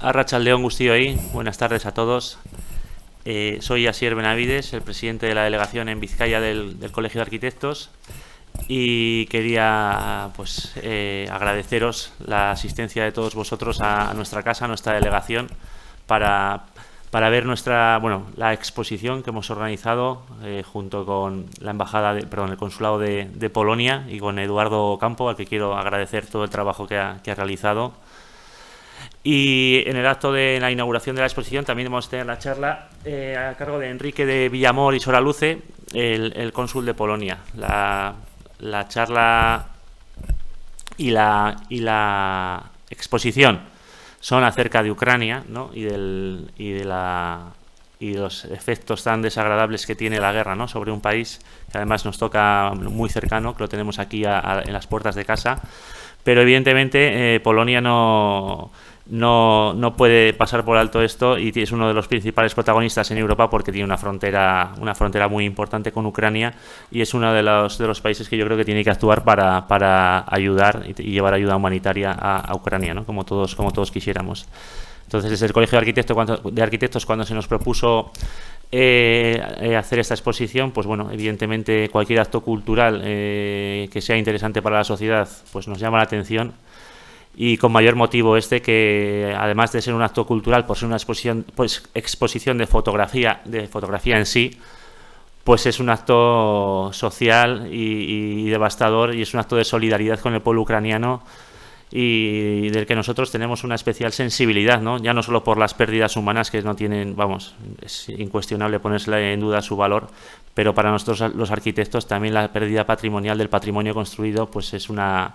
Arratsaldeon guztioi, buenas tardes a todos. Soy Asier Benavides, el presidente de la delegación en Vizcaya del Colegio de Arquitectos, y quería agradeceros la asistencia de todos vosotros a nuestra casa, a nuestra delegación, para ver la exposición que hemos organizado junto con la embajada, el consulado de Polonia, y con Eduardo Campo, al que quiero agradecer todo el trabajo que ha realizado. Y en el acto de la inauguración de la exposición también vamos a tener la charla a cargo de Enrique de Villamor y Soraluce, el cónsul de Polonia. La charla y la exposición son acerca de Ucrania, ¿no? y de los efectos tan desagradables que tiene la guerra, ¿no? sobre un país que además nos toca muy cercano, que lo tenemos aquí en las puertas de casa. Pero evidentemente Polonia no puede pasar por alto esto, y es uno de los principales protagonistas en Europa porque tiene una frontera muy importante con Ucrania, y es uno de los países que yo creo que tiene que actuar para ayudar y llevar ayuda humanitaria a Ucrania, ¿no? como todos quisiéramos. Entonces, desde el Colegio de Arquitectos, cuando se nos propuso hacer esta exposición, pues bueno, evidentemente cualquier acto cultural que sea interesante para la sociedad, pues nos llama la atención. Y con mayor motivo que además de ser un acto cultural, por ser una exposición de fotografía en sí, pues es un acto social y devastador, y es un acto de solidaridad con el pueblo ucraniano, y del que nosotros tenemos una especial sensibilidad, ¿no? Ya no solo por las pérdidas humanas, que no tienen, es incuestionable ponerse en duda su valor, pero para nosotros los arquitectos también la pérdida patrimonial del patrimonio construido pues es una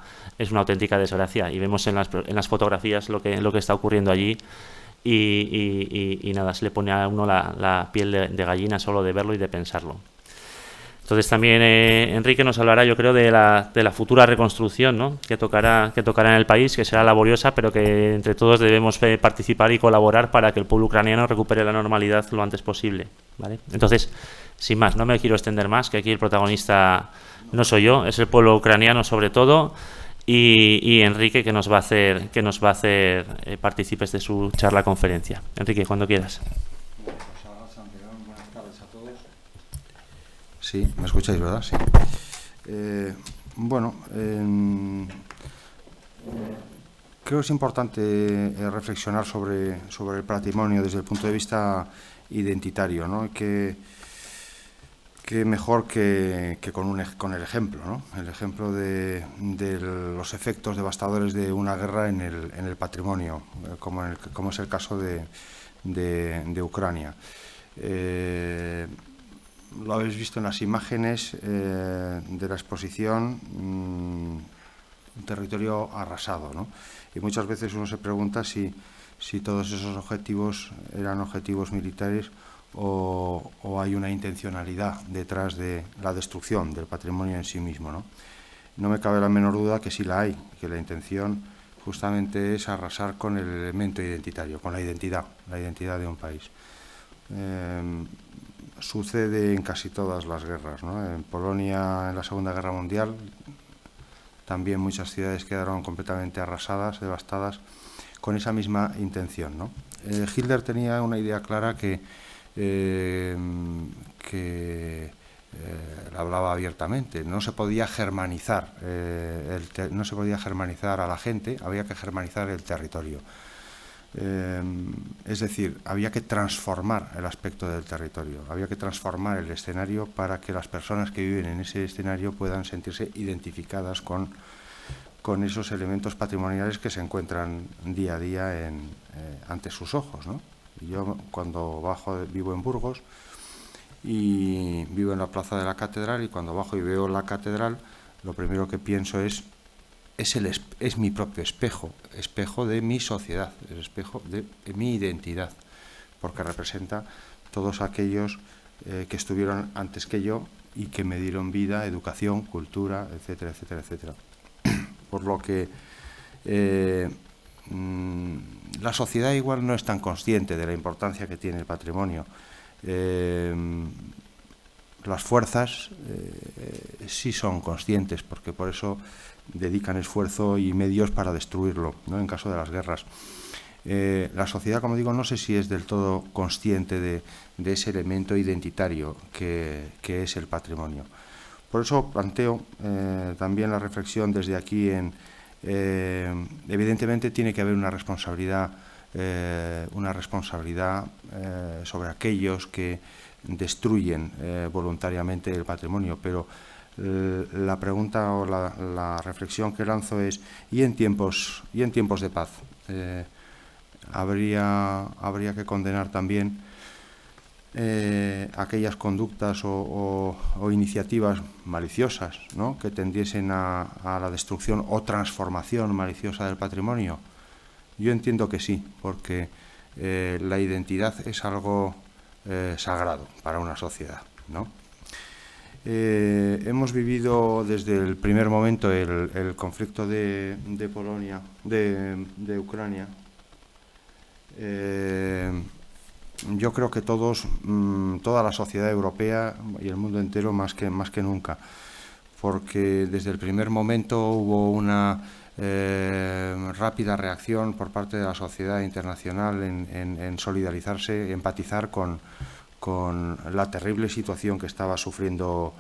auténtica desgracia, y vemos en las fotografías lo que está ocurriendo allí, y nada, se le pone a uno la piel de gallina solo de verlo y de pensarlo. Entonces también Enrique nos hablará, yo creo, de la futura reconstrucción, ¿no? que tocará en el país, que será laboriosa, pero que entre todos debemos participar y colaborar para que el pueblo ucraniano recupere la normalidad lo antes posible, ¿vale? Entonces, sin más, no me quiero extender más, que aquí el protagonista no soy yo, es el pueblo ucraniano sobre todo, y Enrique, que nos va a hacer partícipes de su charla conferencia. Enrique, cuando quieras. Sí, me escucháis, ¿verdad? Sí. Creo que es importante reflexionar sobre el patrimonio desde el punto de vista identitario, ¿no? Que mejor que con el ejemplo, ¿no? El ejemplo de los efectos devastadores de una guerra en el patrimonio, como es el caso de Ucrania. Lo habéis visto en las imágenes de la exposición, un territorio arrasado, ¿no? Y muchas veces uno se pregunta si todos esos objetivos eran objetivos militares o hay una intencionalidad detrás de la destrucción del patrimonio en sí mismo, ¿no? No me cabe la menor duda que sí la hay, que la intención justamente es arrasar con el elemento identitario, con la identidad de un país. Sucede en casi todas las guerras, ¿no? En Polonia, en la Segunda Guerra Mundial, también muchas ciudades quedaron completamente arrasadas, devastadas, con esa misma intención, ¿no? Hitler tenía una idea clara que la hablaba abiertamente. No se podía germanizar, no se podía germanizar a la gente, había que germanizar el territorio. Es decir, había que transformar el aspecto del territorio, había que transformar el escenario para que las personas que viven en ese escenario puedan sentirse identificadas con esos elementos patrimoniales que se encuentran día a día ante sus ojos, ¿no? Y yo cuando vivo en Burgos y vivo en la plaza de la catedral, y cuando bajo y veo la catedral, lo primero que pienso es mi propio espejo de mi sociedad, el espejo de mi identidad, porque representa todos aquellos que estuvieron antes que yo y que me dieron vida, educación, cultura, etcétera, etcétera, etcétera. Por lo que la sociedad igual no es tan consciente de la importancia que tiene el patrimonio. Las fuerzas sí son conscientes, porque por eso dedican esfuerzo y medios para destruirlo, ¿no? En caso de las guerras. La sociedad, como digo, no sé si es del todo consciente de ese elemento identitario que es el patrimonio. Por eso planteo también la reflexión desde aquí evidentemente tiene que haber una responsabilidad sobre aquellos que destruyen voluntariamente el patrimonio, pero la pregunta o la reflexión que lanzo es ¿y en tiempos de paz? Habría que condenar también aquellas conductas o iniciativas maliciosas, ¿no?, que tendiesen a la destrucción o transformación maliciosa del patrimonio. Yo entiendo que sí, porque la identidad es algo sagrado para una sociedad, ¿no? Hemos vivido desde el primer momento el conflicto de Polonia, de Ucrania. Yo creo que toda la sociedad europea y el mundo entero más que nunca, porque desde el primer momento hubo una rápida reacción por parte de la sociedad internacional en solidarizarse, empatizar con la terrible situación que estaba sufriendo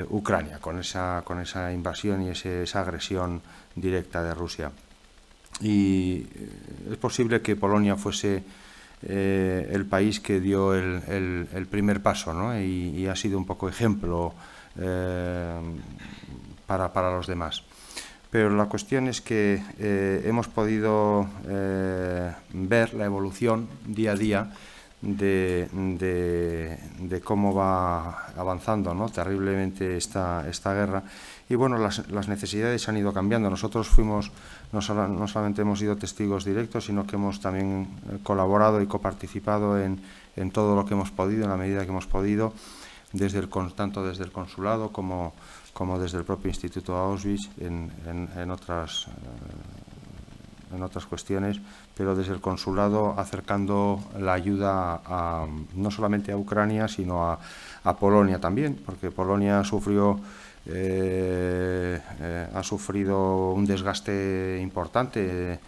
Ucrania, con esa invasión y esa agresión directa de Rusia. Y es posible que Polonia fuese el país que dio el primer paso, ¿no? y ha sido un poco ejemplo para los demás. Pero la cuestión es que hemos podido ver la evolución día a día de cómo va avanzando, ¿no?, terriblemente esta guerra. Y bueno, las necesidades han ido cambiando. Nosotros no solamente hemos sido testigos directos, sino que hemos también colaborado y coparticipado en todo lo que hemos podido, en la medida que hemos podido, tanto desde el consulado como desde el propio Instituto Auschwitz en otras cuestiones, pero desde el consulado acercando la ayuda no solamente a Ucrania, sino a Polonia también, porque Polonia ha sufrido un desgaste importante.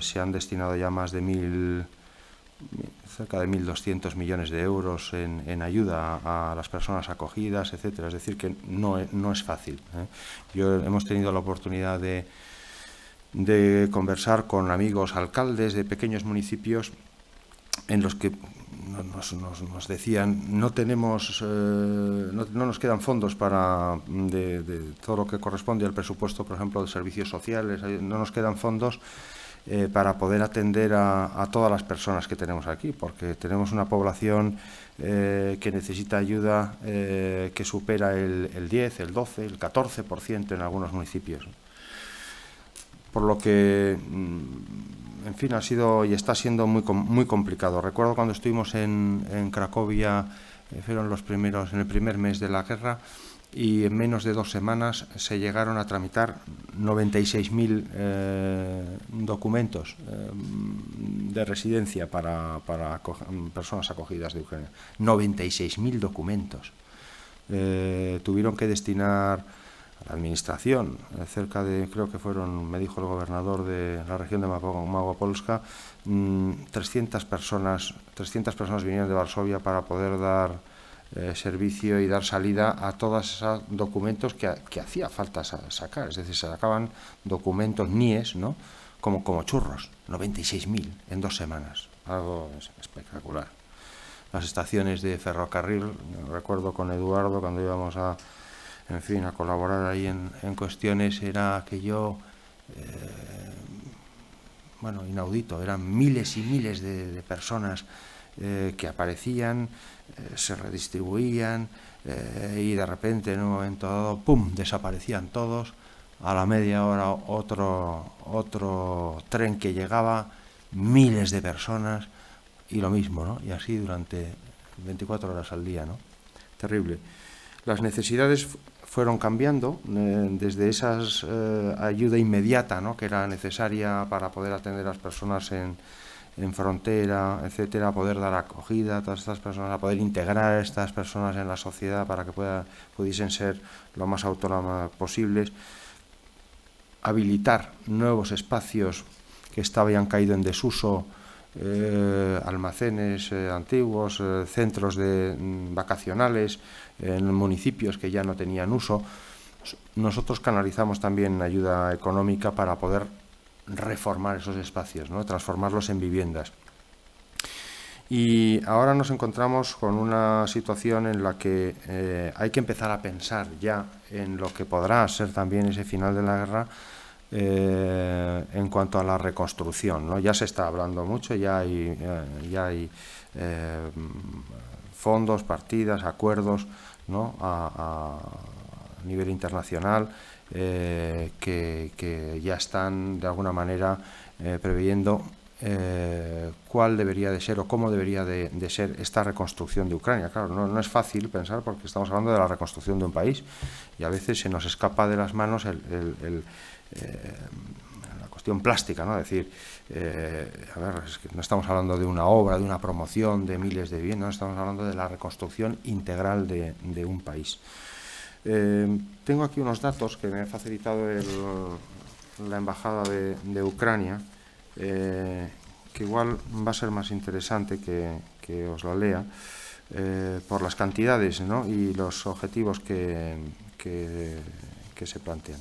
Se han destinado ya más de cerca de 1.200 millones de euros en ayuda a las personas acogidas, etcétera. Es decir, que no es fácil, hemos tenido la oportunidad de conversar con amigos alcaldes de pequeños municipios en los que nos decían no nos quedan fondos de todo lo que corresponde al presupuesto, por ejemplo, de servicios sociales, no nos quedan fondos para poder atender a todas las personas que tenemos aquí, porque tenemos una población que necesita ayuda que supera el 10, el 12, el 14% en algunos municipios. Por lo que, en fin, ha sido y está siendo muy complicado. Recuerdo cuando estuvimos en Cracovia, fueron en el primer mes de la guerra, y en menos de 2 semanas se llegaron a tramitar 96.000 documentos de residencia para personas acogidas de Ucrania. 96.000 documentos. Tuvieron que destinar a la administración cerca de, creo que me dijo el gobernador de la región de Małopolska, 300 personas vinieron de Varsovia para poder dar servicio y dar salida a todos esos documentos que hacía falta sacar. Es decir, se sacaban documentos NIES, ¿no?, como churros. 96.000 en 2 semanas. Algo espectacular. Las estaciones de ferrocarril, recuerdo con Eduardo cuando íbamos a colaborar ahí en cuestiones, era aquello inaudito. Eran miles y miles de personas que aparecían, se redistribuían y de repente en un momento dado, ¡pum!, desaparecían todos. A la media hora otro tren que llegaba, miles de personas y lo mismo, ¿no? Y así durante 24 horas al día, ¿no? Terrible. Las necesidades fueron cambiando desde esa ayuda inmediata, ¿no?, que era necesaria para poder atender a las personas en frontera, etcétera, a poder dar acogida a todas estas personas, a poder integrar a estas personas en la sociedad para que pudiesen ser lo más autónomas posibles, habilitar nuevos espacios que habían caído en desuso, almacenes antiguos, centros vacacionales en municipios que ya no tenían uso. Nosotros canalizamos también ayuda económica para poder reformar esos espacios, ¿no? Transformarlos en viviendas. Y ahora nos encontramos con una situación en la que hay que empezar a pensar ya en lo que podrá ser también ese final de la guerra en cuanto a la reconstrucción, ¿no? Ya se está hablando mucho, ya hay fondos, partidas, acuerdos, ¿no? a nivel internacional que ya están de alguna manera previendo cuál debería de ser o cómo debería de ser esta reconstrucción de Ucrania. Claro, no es fácil pensar porque estamos hablando de la reconstrucción de un país y a veces se nos escapa de las manos la cuestión plástica, ¿no? Es decir, a ver, es que no estamos hablando de una obra, de una promoción, de miles de bienes, no, estamos hablando de la reconstrucción integral de un país. Tengo aquí unos datos que me ha facilitado la Embajada de Ucrania, que igual va a ser más interesante que os lo lea, por las cantidades, ¿no? Y los objetivos que se plantean.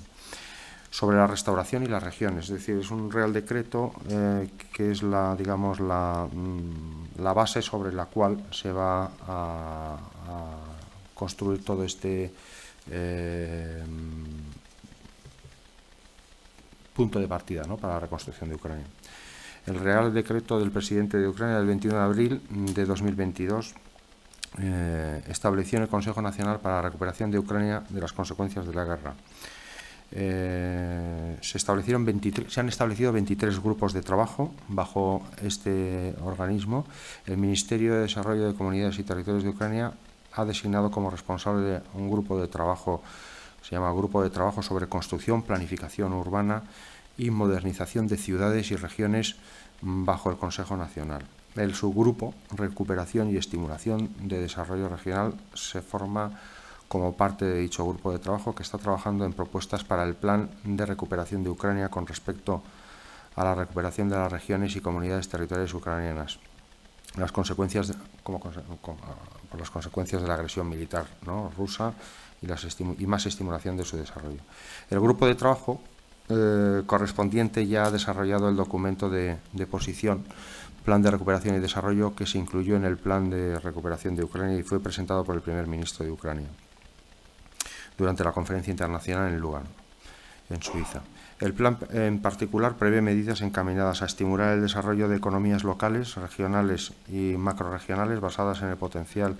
Sobre la restauración y las regiones, es decir, es un Real Decreto que es la base sobre la cual se va a construir todo este punto de partida, ¿no? Para la reconstrucción de Ucrania. El Real Decreto del presidente de Ucrania del 21 de abril de 2022 estableció en el Consejo Nacional para la Recuperación de Ucrania de las consecuencias de la guerra. Se han establecido 23 grupos de trabajo bajo este organismo. El Ministerio de Desarrollo de Comunidades y Territorios de Ucrania ha designado como responsable de un grupo de trabajo, se llama Grupo de Trabajo sobre Construcción, Planificación Urbana y Modernización de Ciudades y Regiones bajo el Consejo Nacional. El subgrupo Recuperación y Estimulación de Desarrollo Regional se forma como parte de dicho grupo de trabajo que está trabajando en propuestas para el plan de recuperación de Ucrania con respecto a la recuperación de las regiones y comunidades territoriales ucranianas, las consecuencias por las consecuencias de la agresión militar, ¿no? rusa y más estimulación de su desarrollo. El grupo de trabajo correspondiente ya ha desarrollado el documento de posición, Plan de Recuperación y Desarrollo, que se incluyó en el Plan de Recuperación de Ucrania y fue presentado por el primer ministro de Ucrania durante la conferencia internacional en Lugano, en Suiza. El plan en particular prevé medidas encaminadas a estimular el desarrollo de economías locales, regionales y macrorregionales basadas en el potencial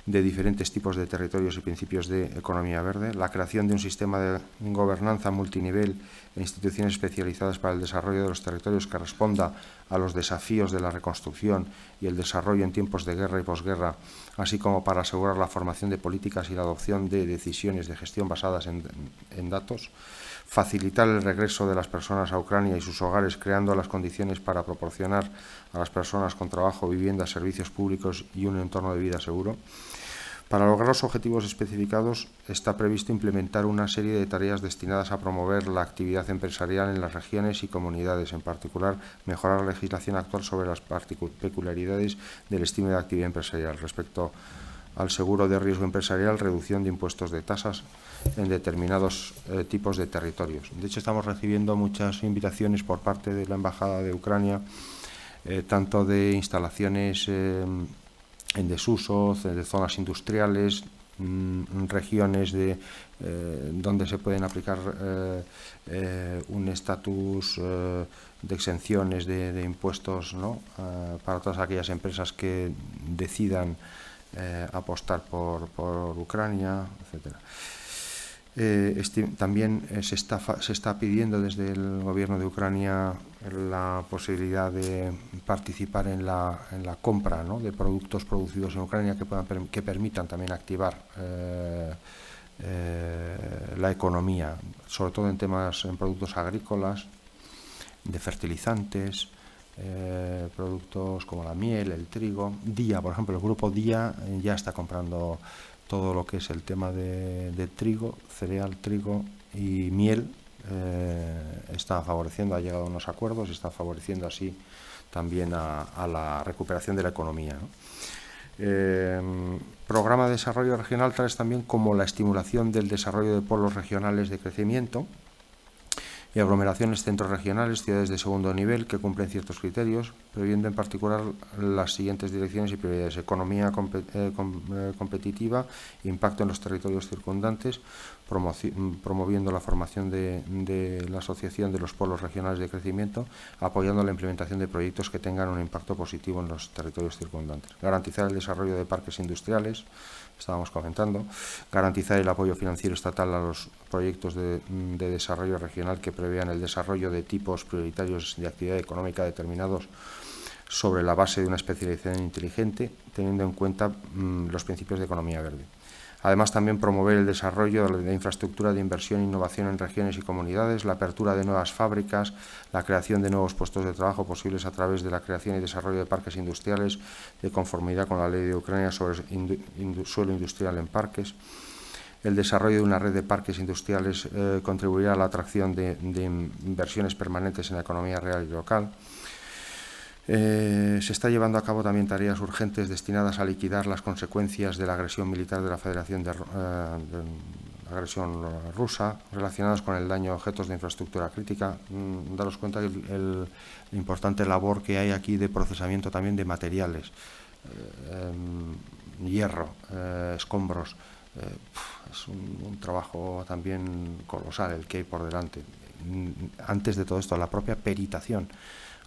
de diferentes tipos de territorios y principios de economía verde, la creación de un sistema de gobernanza multinivel e instituciones especializadas para el desarrollo de los territorios que responda a los desafíos de la reconstrucción y el desarrollo en tiempos de guerra y posguerra, así como para asegurar la formación de políticas y la adopción de decisiones de gestión basadas en datos, facilitar el regreso de las personas a Ucrania y sus hogares, creando las condiciones para proporcionar a las personas con trabajo, vivienda, servicios públicos y un entorno de vida seguro. Para lograr los objetivos especificados está previsto implementar una serie de tareas destinadas a promover la actividad empresarial en las regiones y comunidades, en particular mejorar la legislación actual sobre las peculiaridades del estímulo de actividad empresarial respecto al seguro de riesgo empresarial, reducción de impuestos de tasas en determinados tipos de territorios. De hecho, estamos recibiendo muchas invitaciones por parte de la Embajada de Ucrania, tanto de instalaciones en desuso, de zonas industriales, regiones donde se pueden aplicar un estatus de exenciones de impuestos, ¿no? Para todas aquellas empresas que decidan apostar por Ucrania, etcétera. También se está pidiendo desde el gobierno de Ucrania la posibilidad de participar en la compra, ¿no? de productos producidos en Ucrania que permitan también activar la economía, sobre todo en productos agrícolas, de fertilizantes, productos como la miel, el trigo. Día, por ejemplo, el grupo Día ya está comprando todo lo que es el tema de trigo, cereal, trigo y miel está favoreciendo, ha llegado a unos acuerdos y está favoreciendo así también a la recuperación de la economía, ¿no? Programa de desarrollo regional tales también como la estimulación del desarrollo de polos regionales de crecimiento y aglomeraciones centros regionales, ciudades de segundo nivel que cumplen ciertos criterios, previendo en particular las siguientes direcciones y prioridades: economía competitiva, impacto en los territorios circundantes, promoviendo la formación de la asociación de los polos regionales de crecimiento, apoyando la implementación de proyectos que tengan un impacto positivo en los territorios circundantes, garantizar el desarrollo de parques industriales, estábamos comentando, garantizar el apoyo financiero estatal a los proyectos de desarrollo regional que prevean el desarrollo de tipos prioritarios de actividad económica determinados sobre la base de una especialización inteligente, teniendo en cuenta los principios de economía verde. Además, también promover el desarrollo de infraestructura de inversión e innovación en regiones y comunidades, la apertura de nuevas fábricas, la creación de nuevos puestos de trabajo posibles a través de la creación y desarrollo de parques industriales de conformidad con la ley de Ucrania sobre suelo industrial en parques. El desarrollo de una red de parques industriales contribuirá a la atracción de inversiones permanentes en la economía real y local. Se está llevando a cabo también tareas urgentes destinadas a liquidar las consecuencias de la agresión militar de la Federación de agresión rusa relacionadas con el daño a objetos de infraestructura crítica. Daros cuenta que la importante labor que hay aquí de procesamiento también de materiales, hierro, escombros. Es un trabajo también colosal el que hay por delante. Antes de todo esto, la propia peritación.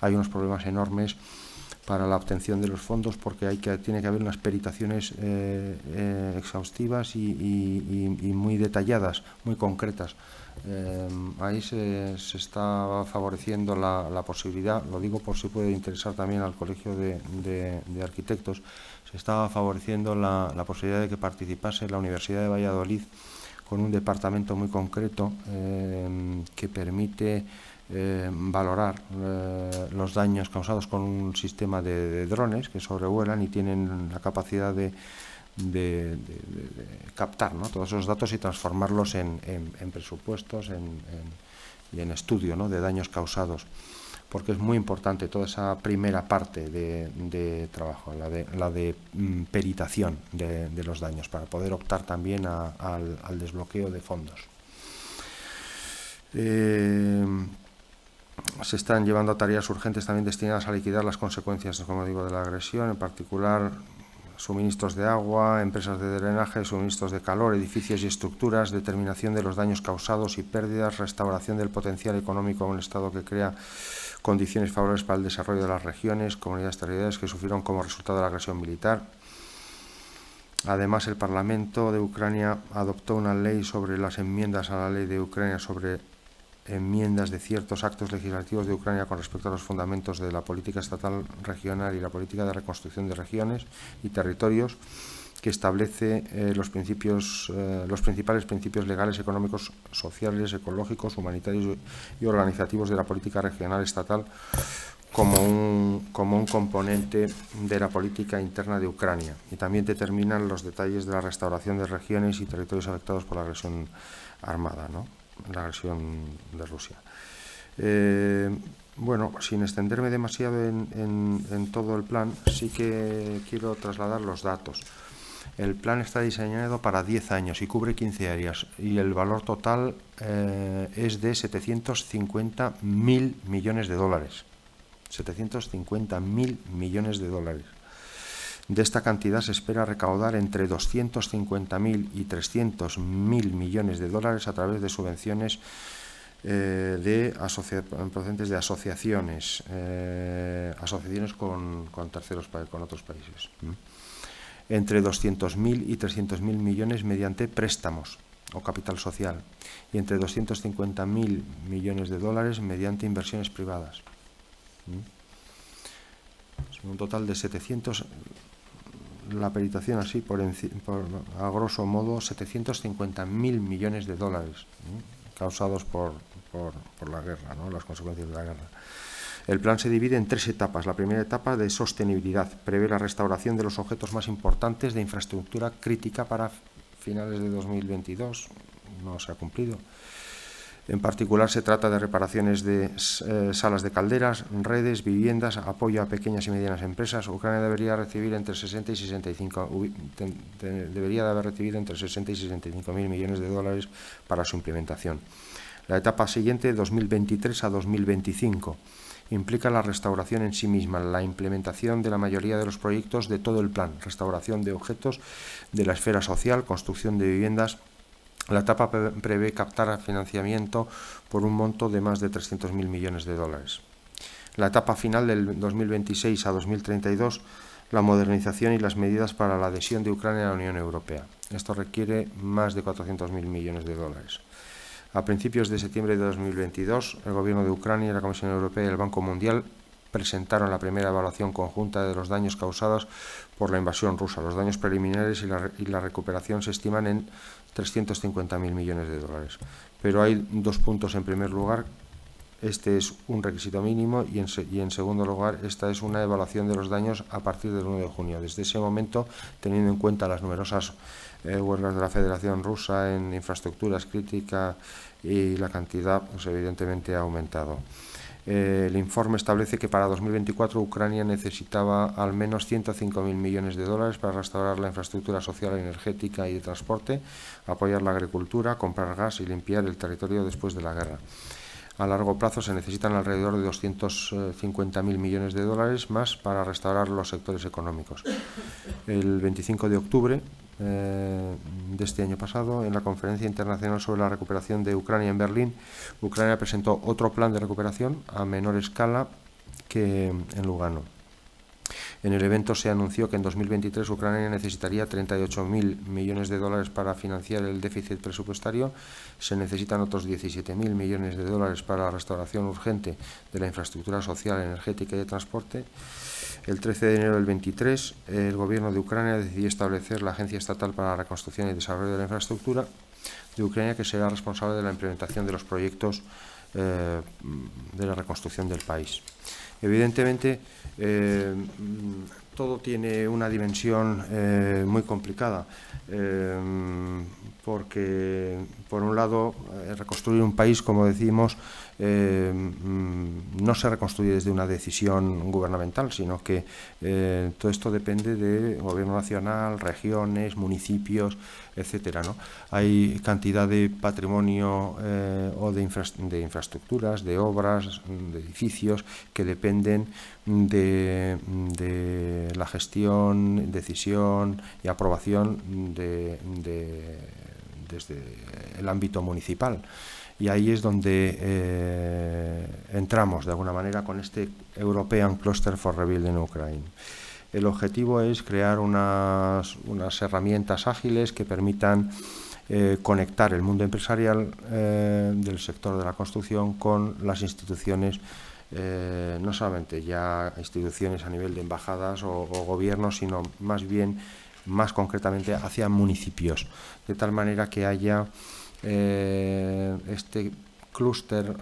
Hay unos problemas enormes para la obtención de los fondos porque tiene que haber unas peritaciones exhaustivas y muy detalladas, muy concretas. Ahí se está favoreciendo la posibilidad, lo digo por si puede interesar también al Colegio de Arquitectos, se está favoreciendo la posibilidad de que participase la Universidad de Valladolid con un departamento muy concreto que permite valorar los daños causados con un sistema de drones que sobrevuelan y tienen la capacidad de captar, ¿no?, todos esos datos y transformarlos en presupuestos y en estudio, ¿no?, de daños causados, porque es muy importante toda esa primera parte de trabajo, la de peritación de los daños, para poder optar también al desbloqueo de fondos. Se están llevando a tareas urgentes también destinadas a liquidar las consecuencias, como digo, de la agresión, en particular suministros de agua, empresas de drenaje, suministros de calor, edificios y estructuras, determinación de los daños causados y pérdidas, restauración del potencial económico de un Estado que crea condiciones favorables para el desarrollo de las regiones, comunidades territoriales que sufrieron como resultado de la agresión militar. Además, el Parlamento de Ucrania adoptó una ley sobre las enmiendas a la ley de Ucrania sobre enmiendas de ciertos actos legislativos de Ucrania con respecto a los fundamentos de la política estatal regional y la política de reconstrucción de regiones y territorios, que establece los principales principios legales, económicos, sociales, ecológicos, humanitarios y organizativos de la política regional estatal como un componente de la política interna de Ucrania, y también determinan los detalles de la restauración de regiones y territorios afectados por la agresión armada, ¿no?, la agresión de Rusia. Bueno, sin extenderme demasiado en todo el plan, sí que quiero trasladar los datos. El plan está diseñado para 10 años y cubre 15 áreas, y el valor total es de 750.000 millones de dólares. 750.000 millones de dólares. De esta cantidad se espera recaudar entre 250.000 y 300.000 millones de dólares a través de subvenciones procedentes de asociaciones con terceros, con otros países. Entre 200.000 y 300.000 millones mediante préstamos o capital social, y entre 250.000 millones de dólares mediante inversiones privadas. Un total de 700, la peritación así a grosso modo 750.000 millones de dólares causados por la guerra, ¿no?, las consecuencias de la guerra. El plan se divide en 3 etapas. La primera etapa, de sostenibilidad, prevé la restauración de los objetos más importantes de infraestructura crítica para finales de 2022, no se ha cumplido. En particular, se trata de reparaciones de salas de calderas, redes, viviendas, apoyo a pequeñas y medianas empresas. Ucrania debería recibir entre 60 y 65, debería de haber recibido entre 60 y 65.000 millones de dólares para su implementación. La etapa siguiente, 2023 a 2025, implica la restauración en sí misma, la implementación de la mayoría de los proyectos de todo el plan, restauración de objetos de la esfera social, construcción de viviendas. La etapa prevé captar financiamiento por un monto de más de 300.000 millones de dólares. La etapa final del 2026 a 2032, la modernización y las medidas para la adhesión de Ucrania a la Unión Europea. Esto requiere más de 400.000 millones de dólares. A principios de septiembre de 2022, el Gobierno de Ucrania, la Comisión Europea y el Banco Mundial presentaron la primera evaluación conjunta de los daños causados por la invasión rusa. Los daños preliminares y la recuperación se estiman en 350.000 millones de dólares. Pero hay dos puntos. En primer lugar, este es un requisito mínimo y en segundo lugar, esta es una evaluación de los daños a partir del 1 de junio. Desde ese momento, teniendo en cuenta las numerosas huelgas de la Federación Rusa en infraestructuras críticas y la cantidad, pues evidentemente ha aumentado. El informe establece que para 2024 Ucrania necesitaba al menos 105.000 millones de dólares para restaurar la infraestructura social, energética y de transporte, apoyar la agricultura, comprar gas y limpiar el territorio después de la guerra. A largo plazo se necesitan alrededor de 250.000 millones de dólares más para restaurar los sectores económicos. El 25 de octubre de este año pasado, en la Conferencia Internacional sobre la Recuperación de Ucrania en Berlín, Ucrania presentó otro plan de recuperación a menor escala que en Lugano. En el evento se anunció que en 2023 Ucrania necesitaría 38.000 millones de dólares para financiar el déficit presupuestario. Se necesitan otros 17.000 millones de dólares para la restauración urgente de la infraestructura social, energética y de transporte. El 13 de enero del 23, el Gobierno de Ucrania decidió establecer la Agencia Estatal para la Reconstrucción y Desarrollo de la Infraestructura de Ucrania, que será responsable de la implementación de los proyectos de la reconstrucción del país. Evidentemente, todo tiene una dimensión muy complicada, porque, por un lado, reconstruir un país, como decimos, no se reconstruye desde una decisión gubernamental, sino que todo esto depende de gobierno nacional, regiones, municipios, etcétera, ¿no? Hay cantidad de patrimonio o de infraestructuras, de obras, de edificios que dependen de la gestión, decisión y aprobación desde el ámbito municipal. Y ahí es donde entramos de alguna manera con este European Cluster for Rebuilding Ukraine. El objetivo es crear unas herramientas ágiles que permitan conectar el mundo empresarial del sector de la construcción con las instituciones, no solamente ya instituciones a nivel de embajadas o gobiernos, sino más concretamente hacia municipios, de tal manera que haya este clúster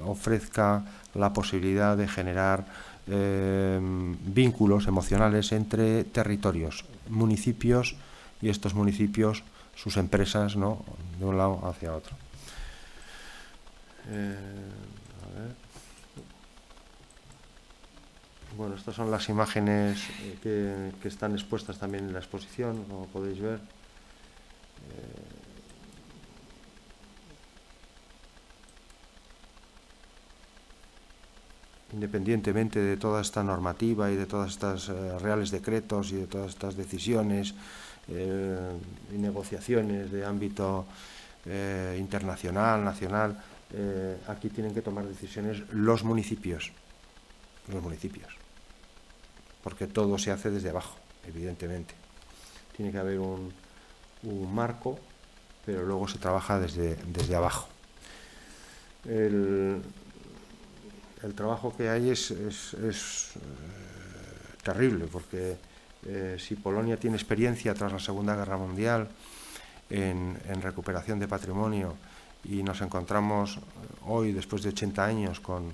ofrezca la posibilidad de generar vínculos emocionales entre territorios, municipios, y estos municipios, sus empresas, ¿no?, de un lado hacia otro. Bueno, estas son las imágenes que están expuestas también en la exposición, como podéis ver. Independientemente de toda esta normativa y de todas estas reales decretos y de todas estas decisiones y negociaciones de ámbito internacional, nacional, aquí tienen que tomar decisiones los municipios, porque todo se hace desde abajo, evidentemente. Tiene que haber un marco, pero luego se trabaja desde abajo. El trabajo que hay es terrible, porque si Polonia tiene experiencia tras la Segunda Guerra Mundial en recuperación de patrimonio, y nos encontramos hoy, después de 80 años, con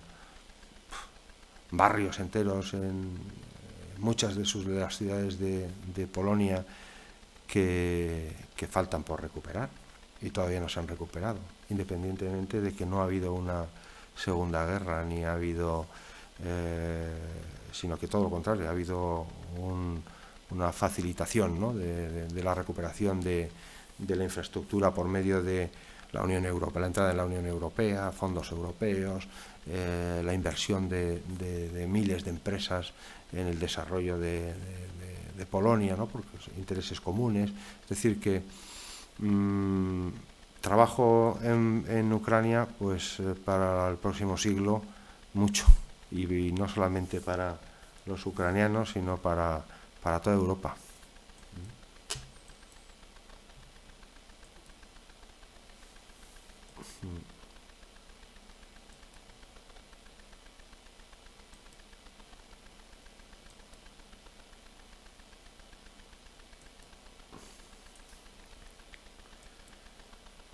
barrios enteros en muchas de las ciudades de Polonia que faltan por recuperar, y todavía no se han recuperado, independientemente de que no ha habido una segunda guerra, ni ha habido, sino que todo lo contrario, ha habido una facilitación, ¿no?, de la recuperación de la infraestructura por medio de la Unión Europea, la entrada en la Unión Europea, fondos europeos, la inversión de miles de empresas en el desarrollo de Polonia, ¿no?, porque intereses comunes. Es decir, que trabajo en Ucrania, pues para el próximo siglo mucho, y no solamente para los ucranianos, sino para toda Europa.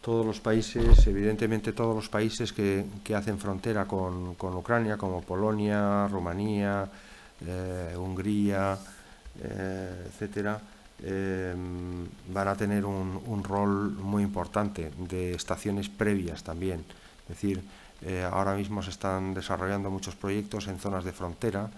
Todos los países, evidentemente todos los países que hacen frontera con Ucrania, como Polonia, Rumanía, Hungría, etcétera, van a tener un rol muy importante de estaciones previas también. Es decir, ahora mismo se están desarrollando muchos proyectos en zonas de frontera,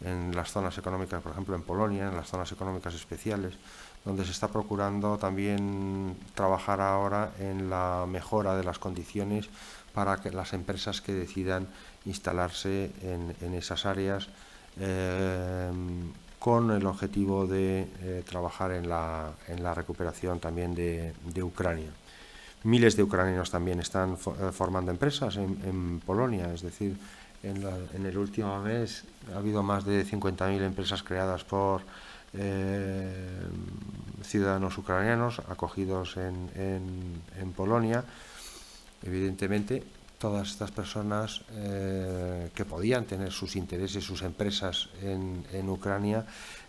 en las zonas económicas, por ejemplo en Polonia, en las zonas económicas especiales, donde se está procurando también trabajar ahora en la mejora de las condiciones para que las empresas que decidan instalarse en esas áreas, con el objetivo de trabajar en la recuperación también de Ucrania. Miles de ucranianos también están formando empresas en Polonia, es decir, en el último mes ha habido más de 50.000 empresas creadas por ciudadanos ucranianos acogidos en Polonia. Evidentemente, todas estas personas que podían tener sus intereses, sus empresas en Ucrania,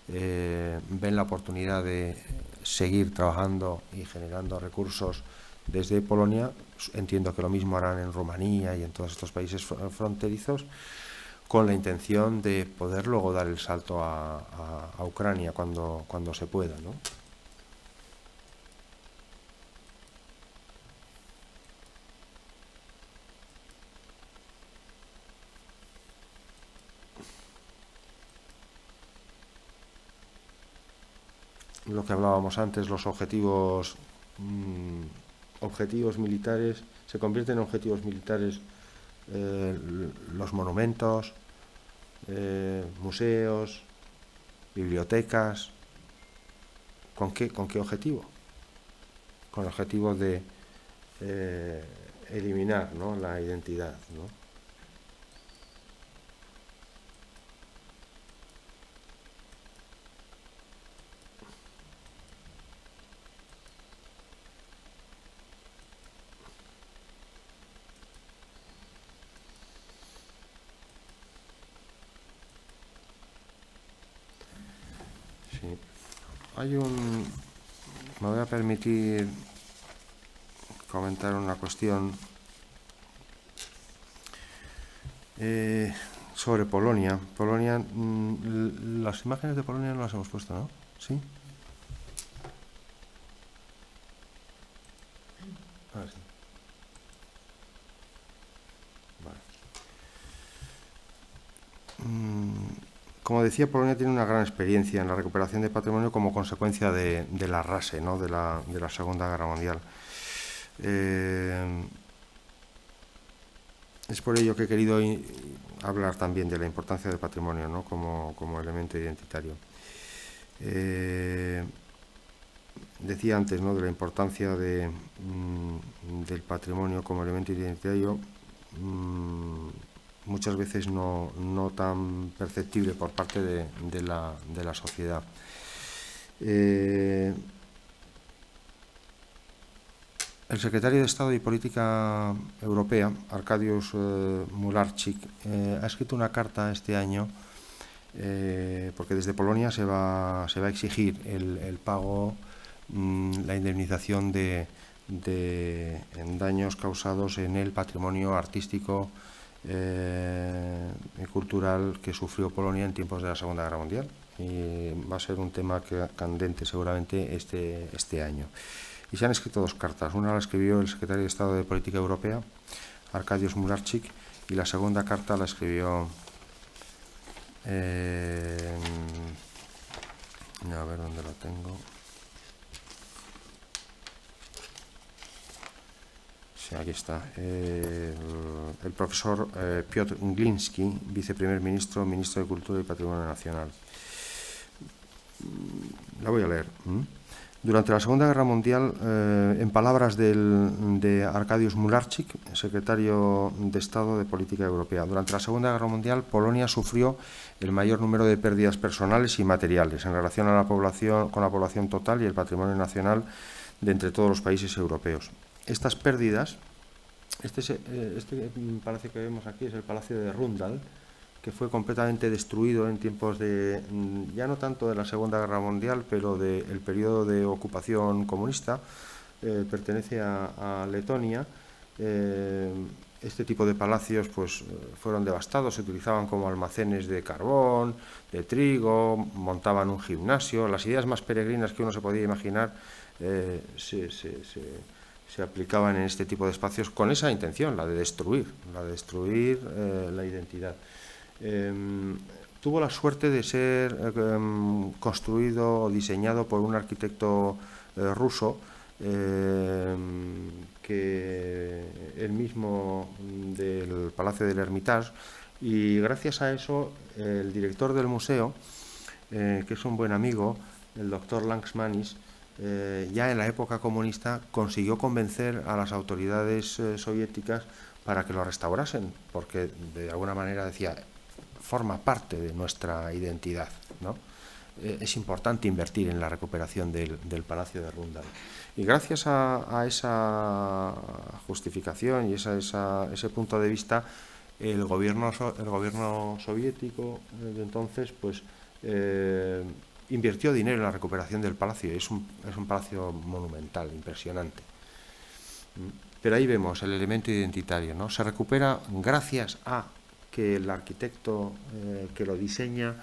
ven la oportunidad de seguir trabajando y generando recursos desde Polonia. Entiendo que lo mismo harán en Rumanía y en todos estos países fronterizos, con la intención de poder luego dar el salto a Ucrania cuando se pueda, ¿no? Lo que hablábamos antes, los objetivos militares, se convierten en objetivos militares los monumentos, museos, bibliotecas. ¿Con qué objetivo? Con el objetivo de eliminar, ¿no?, la identidad, ¿no? Sí. Me voy a permitir comentar una cuestión sobre Polonia. Las imágenes de Polonia no las hemos puesto, ¿no? ¿Sí? Ah, sí. Vale. Como decía, Polonia tiene una gran experiencia en la recuperación de patrimonio como consecuencia de la RASE, ¿no?, de la Segunda Guerra Mundial. Es por ello que he querido hablar también de la importancia del patrimonio, ¿no?, como elemento identitario. Decía antes, ¿no?, de la importancia del patrimonio como elemento identitario, muchas veces no tan perceptible por parte de la sociedad. El secretario de Estado y Política Europea, Arkadiusz Mularczyk, ha escrito una carta este año, porque desde Polonia se va a exigir el pago, la indemnización de daños causados en el patrimonio artístico y cultural que sufrió Polonia en tiempos de la Segunda Guerra Mundial. Y va a ser un tema candente seguramente este año. Y se han escrito dos cartas. Una la escribió el secretario de Estado de Política Europea, Arkadiusz Mularczyk, y la segunda carta la escribió a ver dónde lo tengo. Sí, aquí está. El profesor Piotr Gliński, viceprimer ministro, ministro de Cultura y Patrimonio Nacional. La voy a leer. Durante la Segunda Guerra Mundial, en palabras de Arkadiusz Mularczyk, secretario de Estado de Política Europea, durante la Segunda Guerra Mundial, Polonia sufrió el mayor número de pérdidas personales y materiales en relación a con la población total y el patrimonio nacional de entre todos los países europeos. Estas pérdidas, este palacio que vemos aquí es el Palacio de Rundal, que fue completamente destruido en tiempos de, ya no tanto de la Segunda Guerra Mundial, pero del periodo de ocupación comunista. Pertenece a Letonia. Este tipo de palacios pues fueron devastados, se utilizaban como almacenes de carbón, de trigo, montaban un gimnasio. Las ideas más peregrinas que uno se podía imaginar se aplicaban en este tipo de espacios con esa intención, la de destruir la identidad. Tuvo la suerte de ser construido o diseñado por un arquitecto ruso, que el mismo del Palacio del Hermitage, y gracias a eso el director del museo, que es un buen amigo, el doctor Landsmanis, ya en la época comunista consiguió convencer a las autoridades soviéticas para que lo restaurasen, porque de alguna manera decía, forma parte de nuestra identidad, ¿no? Es importante invertir en la recuperación del Palacio de Rundal. Y gracias a esa justificación y ese punto de vista, el gobierno soviético de entonces pues invirtió dinero en la recuperación del palacio. Es un palacio monumental, impresionante. Pero ahí vemos el elemento identitario, ¿no? Se recupera gracias a que el arquitecto que lo diseña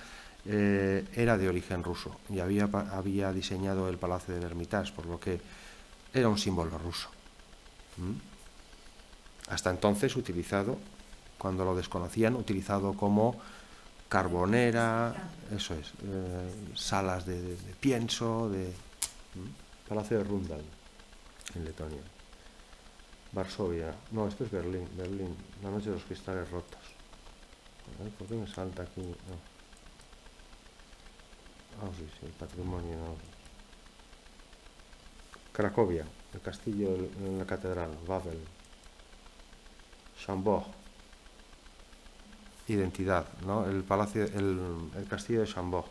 era de origen ruso y había diseñado el Palacio del Hermitage, por lo que era un símbolo ruso. Hasta entonces utilizado, cuando lo desconocían, utilizado como carbonera, eso es, salas de pienso, Palacio de Rundal, en Letonia. Varsovia, no, esto es Berlín, la noche de los cristales rotos. A ver, ¿por qué me salta aquí? No. Sí, el patrimonio. No. Cracovia, el castillo en la catedral, Wawel. Chambord. Identidad, ¿no? El castillo de Chambord.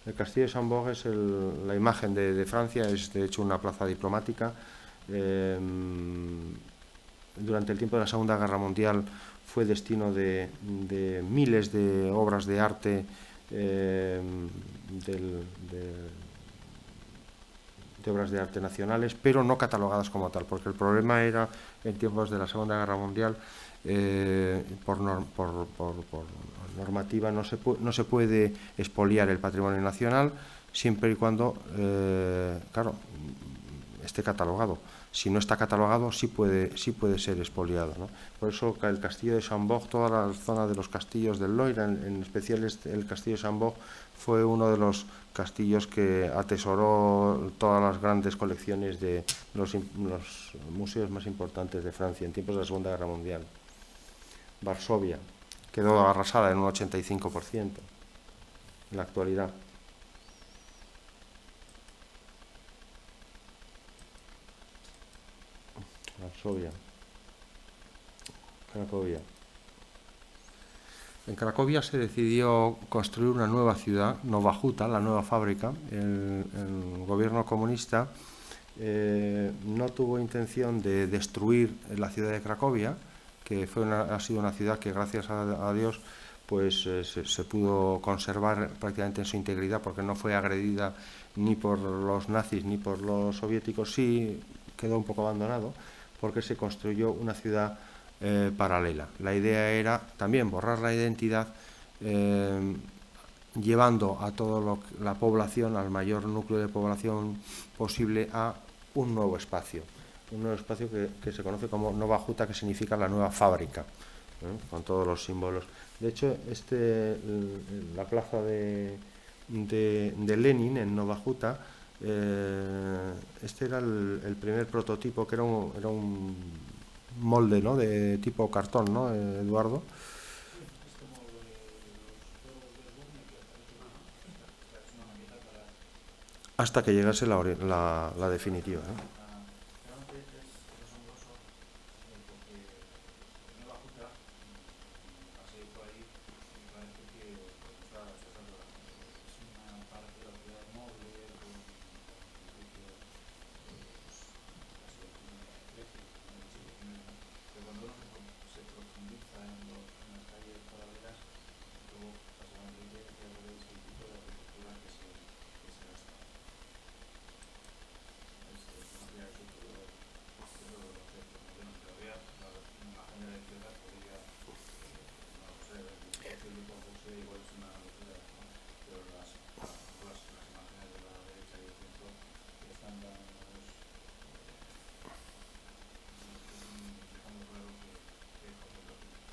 El castillo de Chambord es la imagen de Francia, es de hecho una plaza diplomática. Durante el tiempo de la Segunda Guerra Mundial fue destino de miles de obras de arte de obras de arte nacionales, pero no catalogadas como tal, porque el problema era, en tiempos de la Segunda Guerra Mundial, por normativa no se puede expoliar el patrimonio nacional siempre y cuando, claro, esté catalogado. Si no está catalogado, sí puede ser expoliado, ¿no? Por eso el castillo de Chambord, toda la zona de los castillos del Loira, en especial el castillo de Chambord, fue uno de los castillos que atesoró todas las grandes colecciones de los museos más importantes de Francia en tiempos de la Segunda Guerra Mundial. Varsovia quedó arrasada en un 85% en la actualidad. Varsovia, Cracovia. En Cracovia se decidió construir una nueva ciudad, Nowa Huta, la nueva fábrica. El gobierno comunista no tuvo intención de destruir la ciudad de Cracovia, que ha sido una ciudad que, gracias a Dios, pues se pudo conservar prácticamente en su integridad, porque no fue agredida ni por los nazis ni por los soviéticos. Sí quedó un poco abandonado, porque se construyó una ciudad paralela. La idea era también borrar la identidad, llevando a toda la población, al mayor núcleo de población posible, a un nuevo espacio que se conoce como Nova Huta, que significa la nueva fábrica, con todos los símbolos. De hecho, la plaza de Lenin en Nova Huta, este era el primer prototipo, que era un molde, ¿no?, de tipo cartón, ¿no, Eduardo? Hasta que llegase la definitiva, ¿no?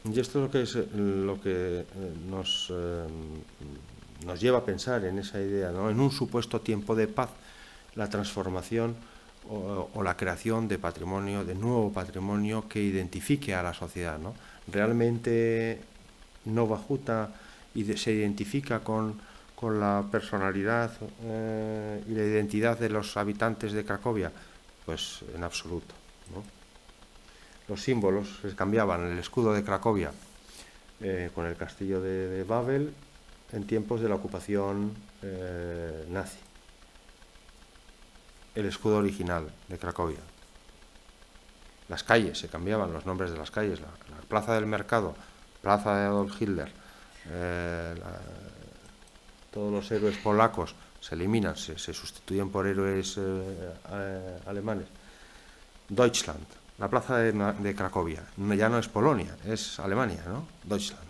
Y esto es lo que nos lleva a pensar en esa idea, ¿no?, en un supuesto tiempo de paz, la transformación o la creación de patrimonio, de nuevo patrimonio que identifique a la sociedad, ¿no? Realmente Nova Huta se identifica con la personalidad y la identidad de los habitantes de Cracovia. Pues en absoluto, ¿no? Los símbolos se cambiaban. El escudo de Cracovia con el castillo de Babel en tiempos de la ocupación nazi. El escudo original de Cracovia. Las calles, se cambiaban los nombres de las calles. La plaza del mercado, plaza de Adolf Hitler. Todos los héroes polacos se eliminan, se sustituyen por héroes alemanes. Deutschland. La plaza de Cracovia, ya no es Polonia, es Alemania, ¿no? Deutschland.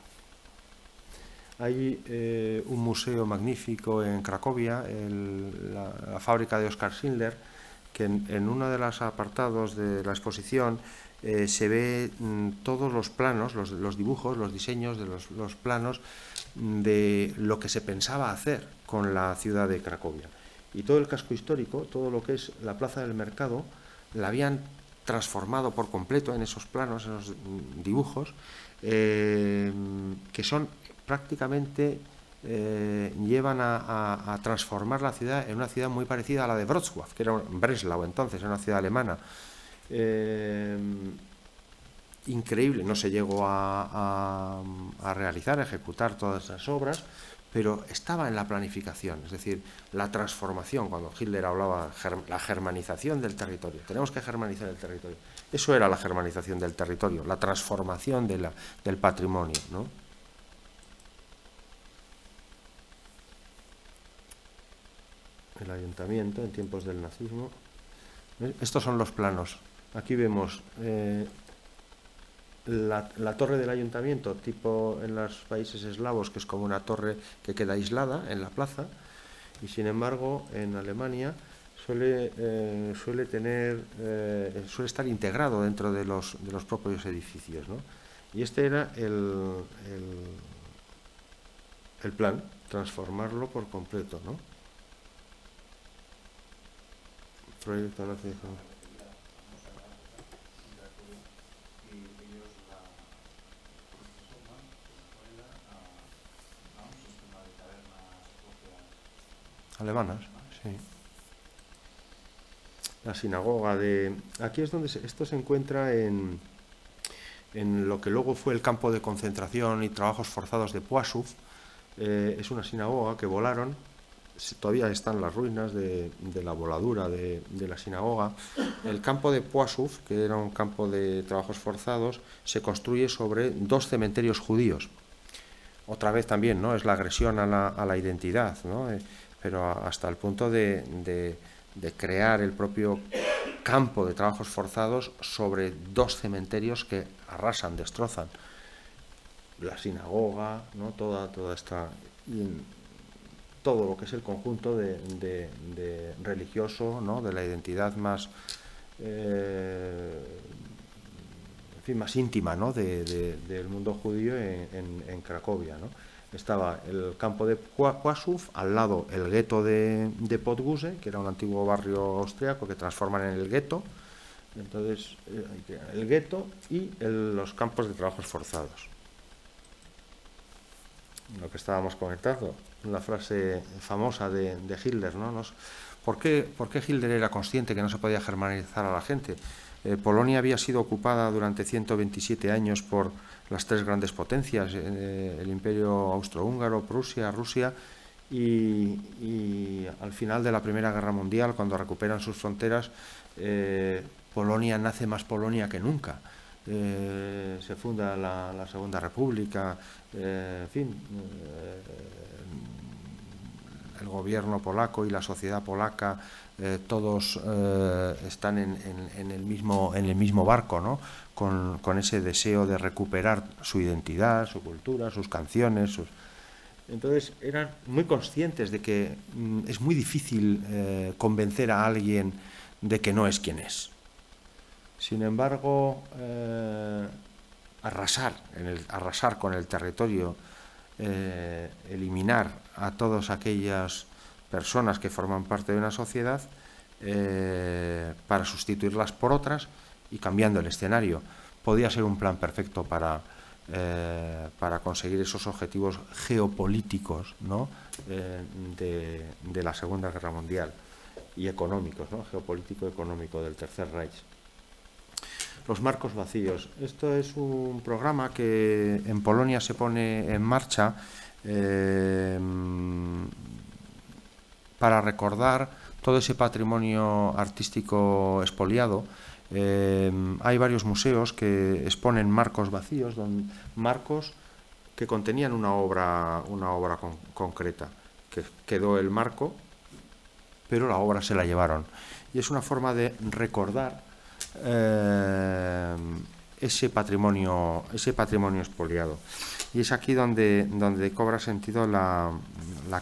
Hay un museo magnífico en Cracovia, la fábrica de Oskar Schindler, que en uno de los apartados de la exposición se ve todos los planos, los dibujos, los diseños de los planos de lo que se pensaba hacer con la ciudad de Cracovia. Y todo el casco histórico, todo lo que es la plaza del mercado, la habían transformado por completo en esos planos, en esos dibujos, que son prácticamente, llevan a transformar la ciudad en una ciudad muy parecida a la de Wrocław, que era Breslau entonces, una ciudad alemana. Increíble, no se llegó a realizar, a ejecutar todas esas obras, pero estaba en la planificación, es decir, la transformación, cuando Hitler hablaba de la germanización del territorio. Tenemos que germanizar el territorio. Eso era la germanización del territorio, la transformación del patrimonio, ¿no? El ayuntamiento en tiempos del nazismo. Estos son los planos. Aquí vemos la torre del ayuntamiento, tipo en los países eslavos, que es como una torre que queda aislada en la plaza, y sin embargo en Alemania suele estar integrado dentro de los propios edificios, ¿no? Y este era el plan, transformarlo por completo, ¿no? Proyecto nacional. Alemanas, sí. La sinagoga de... Aquí es donde esto se encuentra en lo que luego fue el campo de concentración y trabajos forzados de Poissov. Es una sinagoga que volaron, todavía están las ruinas de la voladura de la sinagoga. El campo de Poissov, que era un campo de trabajos forzados, se construye sobre 2 cementerios judíos. Otra vez también, ¿no?, es la agresión a la identidad, ¿no? Pero hasta el punto de crear el propio campo de trabajos forzados sobre 2 cementerios que arrasan, destrozan la sinagoga, ¿no? Toda esta... todo lo que es el conjunto de religioso, ¿no?, de la identidad más, más íntima, ¿no?, del mundo judío en Cracovia, ¿no? Estaba el campo de Kłaszów, al lado el gueto de Podgórze, que era un antiguo barrio austriaco que transforman en el gueto. Entonces, el gueto y los campos de trabajos forzados. Lo que estábamos comentando, la frase famosa de Hitler, ¿no? ¿Por qué Hitler era consciente que no se podía germanizar a la gente? Polonia había sido ocupada durante 127 años por las tres grandes potencias, el Imperio Austrohúngaro, Prusia, Rusia, y al final de la Primera Guerra Mundial, cuando recuperan sus fronteras, Polonia nace más Polonia que nunca. Se funda la Segunda República, en fin, el gobierno polaco y la sociedad polaca, todos están en el mismo barco, ¿no?, con ese deseo de recuperar su identidad, su cultura, sus canciones. Entonces eran muy conscientes de que es muy difícil convencer a alguien de que no es quien es. Sin embargo, arrasar con el territorio, eliminar a todas aquellas personas que forman parte de una sociedad para sustituirlas por otras y cambiando el escenario, podía ser un plan perfecto para conseguir esos objetivos geopolíticos, ¿no?, de la Segunda Guerra Mundial, y económicos, ¿no?, geopolítico-económico del Tercer Reich. Los marcos vacíos. Esto es un programa que en Polonia se pone en marcha para recordar todo ese patrimonio artístico expoliado. Hay varios museos que exponen marcos vacíos, marcos que contenían una obra concreta, que quedó el marco, pero la obra se la llevaron. Y es una forma de recordar ese patrimonio expoliado. Y es aquí donde cobra sentido la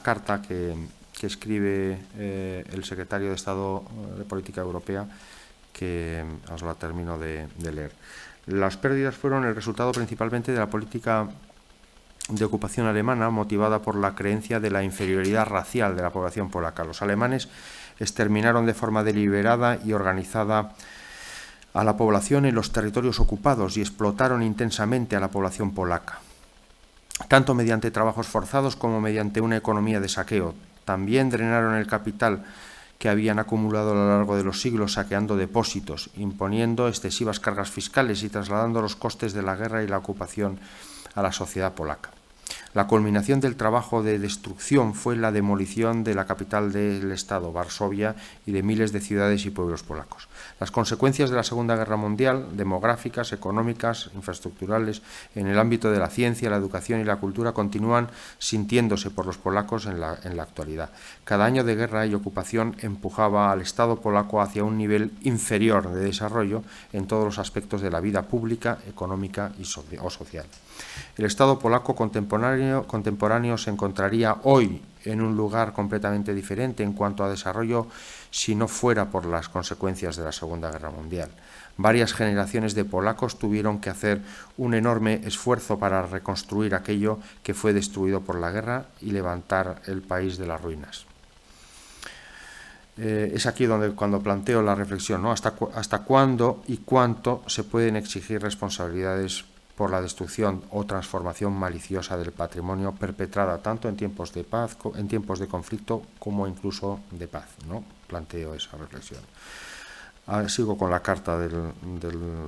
carta que escribe el secretario de Estado de Política Europea, que os la termino de leer. Las pérdidas fueron el resultado principalmente de la política de ocupación alemana, motivada por la creencia de la inferioridad racial de la población polaca. Los alemanes exterminaron de forma deliberada y organizada a la población en los territorios ocupados y explotaron intensamente a la población polaca, tanto mediante trabajos forzados como mediante una economía de saqueo. También drenaron el capital que habían acumulado a lo largo de los siglos saqueando depósitos, imponiendo excesivas cargas fiscales y trasladando los costes de la guerra y la ocupación a la sociedad polaca. La culminación del trabajo de destrucción fue la demolición de la capital del Estado, Varsovia, y de miles de ciudades y pueblos polacos. Las consecuencias de la Segunda Guerra Mundial, demográficas, económicas, infraestructurales, en el ámbito de la ciencia, la educación y la cultura, continúan sintiéndose por los polacos en la actualidad. Cada año de guerra y ocupación empujaba al Estado polaco hacia un nivel inferior de desarrollo en todos los aspectos de la vida pública, económica o social. El Estado polaco contemporáneo se encontraría hoy en un lugar completamente diferente en cuanto a desarrollo si no fuera por las consecuencias de la Segunda Guerra Mundial. Varias generaciones de polacos tuvieron que hacer un enorme esfuerzo para reconstruir aquello que fue destruido por la guerra y levantar el país de las ruinas. Es aquí cuando planteo la reflexión, ¿no? ¿Hasta cuándo y cuánto se pueden exigir responsabilidades por la destrucción o transformación maliciosa del patrimonio perpetrada tanto en tiempos de paz, en tiempos de conflicto, como incluso de paz, ¿no? Planteo esa reflexión. Sigo con la carta del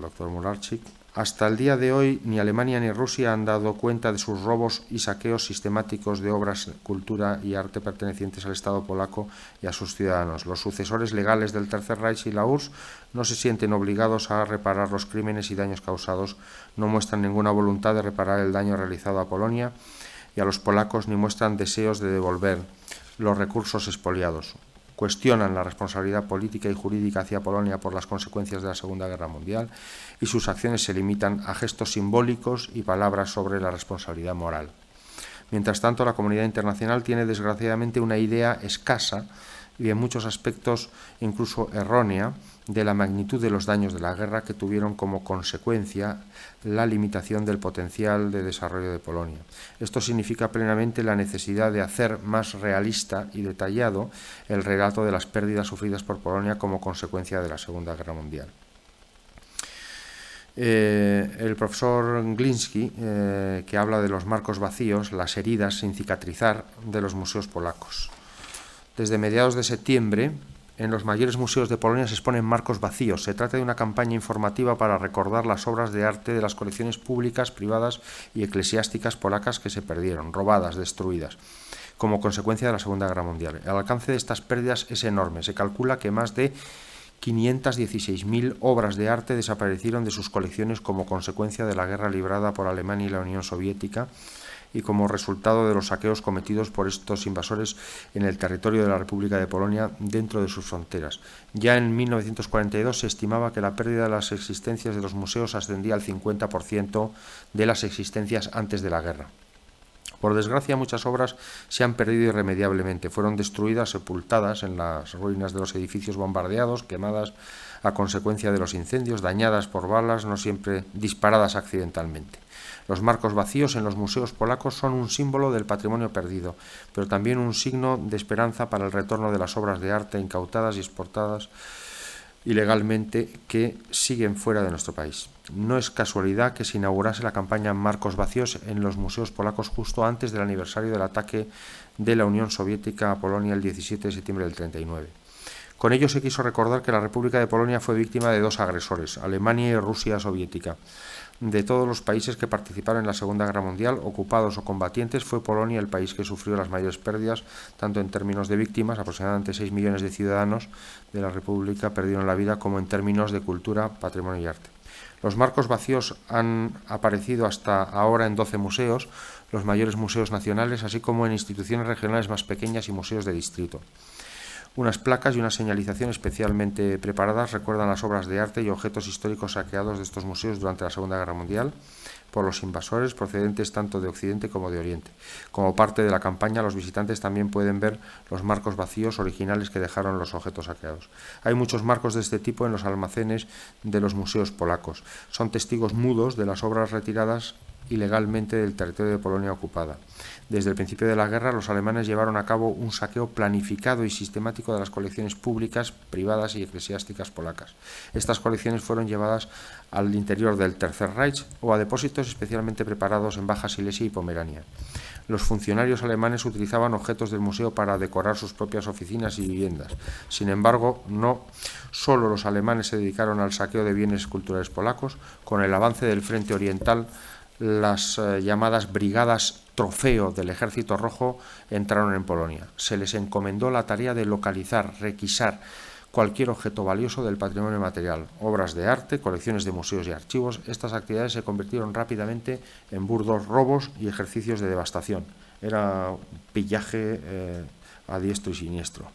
doctor Mularczyk. Hasta el día de hoy, ni Alemania ni Rusia han dado cuenta de sus robos y saqueos sistemáticos de obras, cultura y arte pertenecientes al Estado polaco y a sus ciudadanos. Los sucesores legales del Tercer Reich y la URSS no se sienten obligados a reparar los crímenes y daños causados, no muestran ninguna voluntad de reparar el daño realizado a Polonia y a los polacos, ni muestran deseos de devolver los recursos expoliados. Cuestionan la responsabilidad política y jurídica hacia Polonia por las consecuencias de la Segunda Guerra Mundial y sus acciones se limitan a gestos simbólicos y palabras sobre la responsabilidad moral. Mientras tanto, la comunidad internacional tiene desgraciadamente una idea escasa y en muchos aspectos incluso errónea de la magnitud de los daños de la guerra, que tuvieron como consecuencia la limitación del potencial de desarrollo de Polonia. Esto significa plenamente la necesidad de hacer más realista y detallado el relato de las pérdidas sufridas por Polonia como consecuencia de la Segunda Guerra Mundial. El profesor Gliński, que habla de los marcos vacíos, las heridas sin cicatrizar de los museos polacos. Desde mediados de septiembre, en los mayores museos de Polonia se exponen marcos vacíos. Se trata de una campaña informativa para recordar las obras de arte de las colecciones públicas, privadas y eclesiásticas polacas que se perdieron, robadas, destruidas, como consecuencia de la Segunda Guerra Mundial. El alcance de estas pérdidas es enorme. Se calcula que más de 516.000 obras de arte desaparecieron de sus colecciones como consecuencia de la guerra librada por Alemania y la Unión Soviética, y como resultado de los saqueos cometidos por estos invasores en el territorio de la República de Polonia dentro de sus fronteras. Ya en 1942 se estimaba que la pérdida de las existencias de los museos ascendía al 50% de las existencias antes de la guerra. Por desgracia, muchas obras se han perdido irremediablemente. Fueron destruidas, sepultadas en las ruinas de los edificios bombardeados, quemadas a consecuencia de los incendios, dañadas por balas, no siempre disparadas accidentalmente. Los marcos vacíos en los museos polacos son un símbolo del patrimonio perdido, pero también un signo de esperanza para el retorno de las obras de arte incautadas y exportadas ilegalmente que siguen fuera de nuestro país. No es casualidad que se inaugurase la campaña Marcos Vacíos en los museos polacos justo antes del aniversario del ataque de la Unión Soviética a Polonia el 17 de septiembre del 39. Con ello se quiso recordar que la República de Polonia fue víctima de dos agresores, Alemania y Rusia soviética. De todos los países que participaron en la Segunda Guerra Mundial, ocupados o combatientes, fue Polonia el país que sufrió las mayores pérdidas, tanto en términos de víctimas, aproximadamente 6 millones de ciudadanos de la República perdieron la vida, como en términos de cultura, patrimonio y arte. Los marcos vacíos han aparecido hasta ahora en 12 museos, los mayores museos nacionales, así como en instituciones regionales más pequeñas y museos de distrito. Unas placas y una señalización especialmente preparadas recuerdan las obras de arte y objetos históricos saqueados de estos museos durante la Segunda Guerra Mundial por los invasores procedentes tanto de Occidente como de Oriente. Como parte de la campaña, los visitantes también pueden ver los marcos vacíos originales que dejaron los objetos saqueados. Hay muchos marcos de este tipo en los almacenes de los museos polacos. Son testigos mudos de las obras retiradas ilegalmente del territorio de Polonia ocupada. Desde el principio de la guerra, los alemanes llevaron a cabo un saqueo planificado y sistemático de las colecciones públicas, privadas y eclesiásticas polacas. Estas colecciones fueron llevadas al interior del Tercer Reich o a depósitos especialmente preparados en Baja Silesia y Pomerania. Los funcionarios alemanes utilizaban objetos del museo para decorar sus propias oficinas y viviendas. Sin embargo, no solo los alemanes se dedicaron al saqueo de bienes culturales polacos. Con el avance del frente oriental, las llamadas brigadas trofeo del Ejército Rojo entraron en Polonia. Se les encomendó la tarea de localizar, requisar cualquier objeto valioso del patrimonio material, obras de arte, colecciones de museos y archivos. Estas actividades se convirtieron rápidamente en burdos robos y ejercicios de devastación. Era pillaje a diestro y siniestro.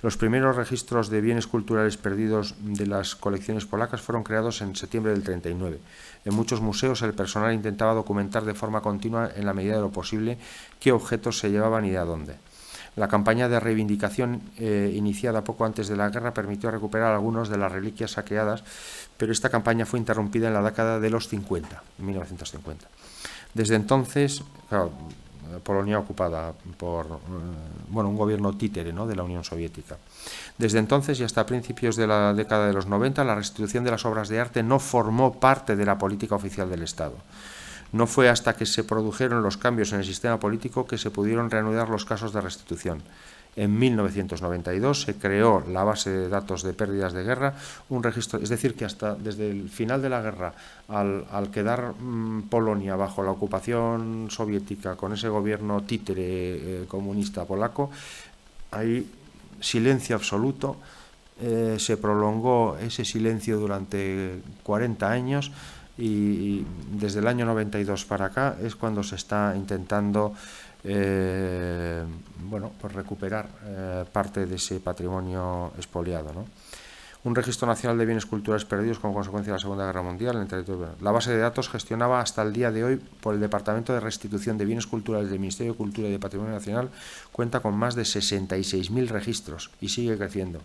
Los primeros registros de bienes culturales perdidos de las colecciones polacas fueron creados en septiembre del 39. En muchos museos el personal intentaba documentar de forma continua, en la medida de lo posible, qué objetos se llevaban y de dónde. La campaña de reivindicación iniciada poco antes de la guerra permitió recuperar algunas de las reliquias saqueadas, pero esta campaña fue interrumpida en la década de los 50, 1950. Desde entonces, claro, Polonia ocupada por un gobierno títere, ¿no?, de la Unión Soviética. Desde entonces y hasta principios de la década de los 90, la restitución de las obras de arte no formó parte de la política oficial del Estado. No fue hasta que se produjeron los cambios en el sistema político que se pudieron reanudar los casos de restitución. En 1992 se creó la base de datos de pérdidas de guerra, un registro, es decir, que hasta desde el final de la guerra, al quedar Polonia bajo la ocupación soviética con ese gobierno títere comunista polaco, hay silencio absoluto. Se prolongó ese silencio durante 40 años y desde el año 92 para acá es cuando se está intentando recuperar parte de ese patrimonio expoliado, ¿no? un registro nacional de bienes culturales perdidos como consecuencia de la Segunda Guerra Mundial en el territorio. La base de datos gestionaba hasta el día de hoy por el Departamento de Restitución de Bienes Culturales del Ministerio de Cultura y de Patrimonio Nacional cuenta con más de 66.000 registros y sigue creciendo.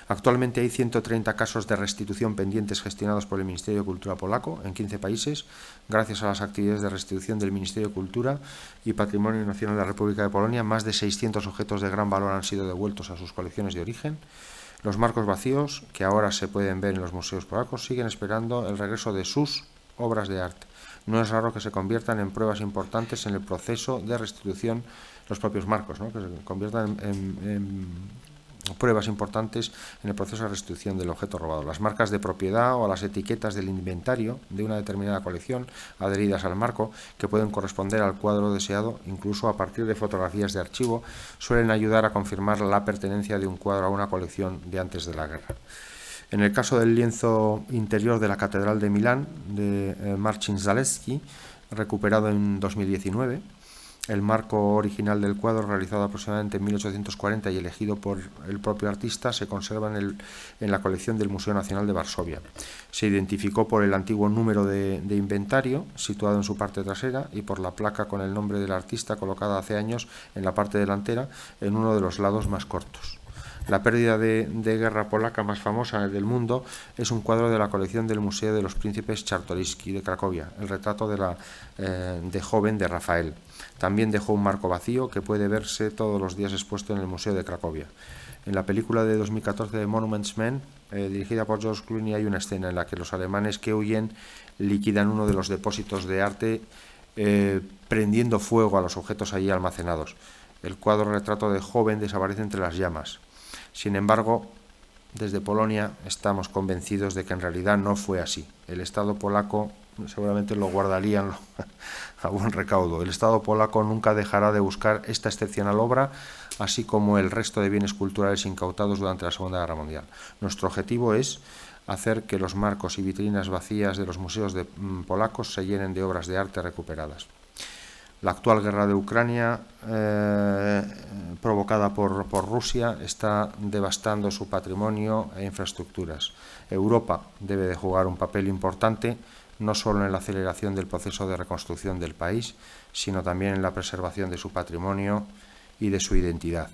Actualmente hay 130 casos de restitución pendientes gestionados por el Ministerio de Cultura polaco en 15 países, gracias a las actividades de restitución del Ministerio de Cultura y Patrimonio Nacional de la República de Polonia. Más de 600 objetos de gran valor han sido devueltos a sus colecciones de origen. Los marcos vacíos, que ahora se pueden ver en los museos polacos, siguen esperando el regreso de sus obras de arte. No es raro que se conviertan en pruebas importantes en el proceso de restitución, los propios marcos, ¿no?, que se conviertan en pruebas importantes en el proceso de restitución del objeto robado. Las marcas de propiedad o las etiquetas del inventario de una determinada colección adheridas al marco, que pueden corresponder al cuadro deseado, incluso a partir de fotografías de archivo, suelen ayudar a confirmar la pertenencia de un cuadro a una colección de antes de la guerra. En el caso del lienzo interior de la Catedral de Milán, de Marcin Zaleski, recuperado en 2019, el marco original del cuadro, realizado aproximadamente en 1840 y elegido por el propio artista, se conserva en la colección del Museo Nacional de Varsovia. Se identificó por el antiguo número de inventario situado en su parte trasera y por la placa con el nombre del artista colocada hace años en la parte delantera en uno de los lados más cortos. La pérdida de guerra polaca más famosa del mundo es un cuadro de la colección del Museo de los Príncipes Czartoryski de Cracovia, el retrato de joven de Rafael. También dejó un marco vacío que puede verse todos los días expuesto en el Museo de Cracovia. En la película de 2014 de Monuments Men, dirigida por George Clooney, hay una escena en la que los alemanes que huyen liquidan uno de los depósitos de arte prendiendo fuego a los objetos allí almacenados. El cuadro retrato de joven desaparece entre las llamas. Sin embargo, desde Polonia estamos convencidos de que en realidad no fue así. El Estado polaco seguramente lo guardarían a buen recaudo. El Estado polaco nunca dejará de buscar esta excepcional obra, así como el resto de bienes culturales incautados durante la Segunda Guerra Mundial. Nuestro objetivo es hacer que los marcos y vitrinas vacías de los museos polacos se llenen de obras de arte recuperadas. La actual guerra de Ucrania, provocada por Rusia, está devastando su patrimonio e infraestructuras. Europa debe de jugar un papel importante, no solo en la aceleración del proceso de reconstrucción del país, sino también en la preservación de su patrimonio y de su identidad.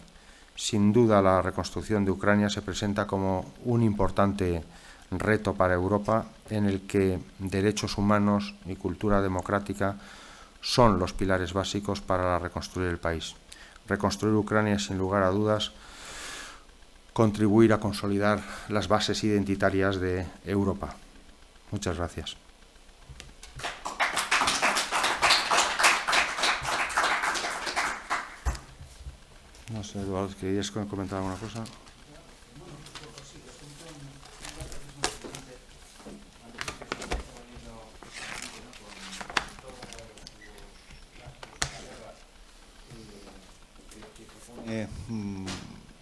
Sin duda, la reconstrucción de Ucrania se presenta como un importante reto para Europa, en el que derechos humanos y cultura democrática son los pilares básicos para reconstruir el país. Reconstruir Ucrania es, sin lugar a dudas, contribuir a consolidar las bases identitarias de Europa. Muchas gracias. No sé, Eduardo, ¿querías comentar alguna cosa?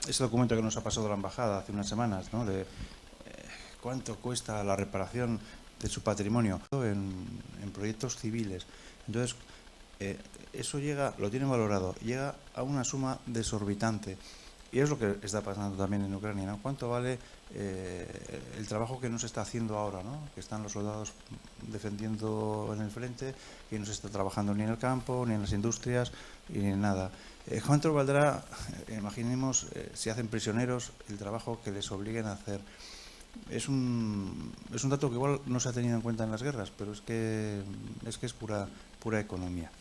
Ese documento que nos ha pasado la embajada hace unas semanas, ¿no?, de cuánto cuesta la reparación de su patrimonio en proyectos civiles. Entonces, eso llega, lo tienen valorado, llega a una suma desorbitante. Y es lo que está pasando también en Ucrania, ¿no? ¿Cuánto vale el trabajo que no se está haciendo ahora, ¿no? Que están los soldados defendiendo en el frente y no se está trabajando ni en el campo, ni en las industrias, ni en nada. ¿Cuánto valdrá, imaginemos, si hacen prisioneros el trabajo que les obliguen a hacer? Es un dato que igual no se ha tenido en cuenta en las guerras, pero es que es pura economía.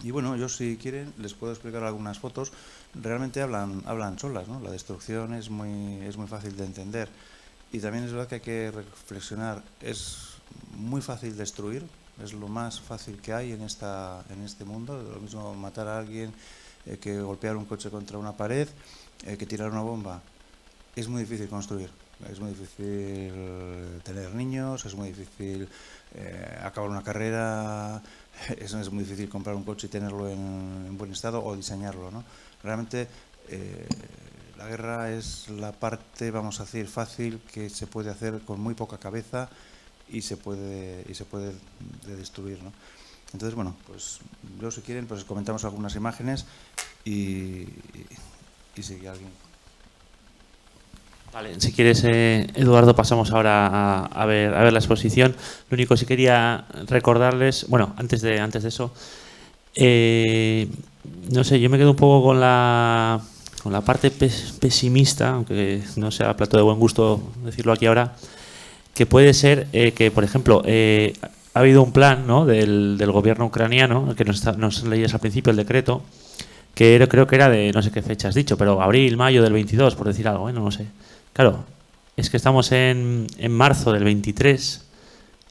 Y bueno, yo, si quieren, les puedo explicar algunas fotos. Realmente hablan solas, ¿no? La destrucción es muy fácil de entender. Y también es verdad que hay que reflexionar. Es muy fácil destruir, es lo más fácil que hay en este mundo. Lo mismo matar a alguien que golpear un coche contra una pared, que tirar una bomba. Es muy difícil construir, es muy difícil tener niños, es muy difícil acabar una carrera, es muy difícil comprar un coche y tenerlo en buen estado o diseñarlo, ¿no? Realmente la guerra es la parte, vamos a decir, fácil, que se puede hacer con muy poca cabeza y se puede destruir, ¿no? Entonces, bueno, pues yo, si quieren, pues comentamos algunas imágenes y si alguien... Vale, si quieres, Eduardo, pasamos ahora a ver la exposición. Lo único, si quería recordarles, bueno, antes de eso, no sé, yo me quedo un poco con la parte pesimista, aunque no sea plato de buen gusto decirlo aquí ahora, que puede ser que, por ejemplo, ha habido un plan, ¿no?, del gobierno ucraniano, que nos leías al principio el decreto, que creo que era de no sé qué fecha has dicho, pero abril, mayo del 22, por decir algo, no sé. Claro, es que estamos en marzo del 23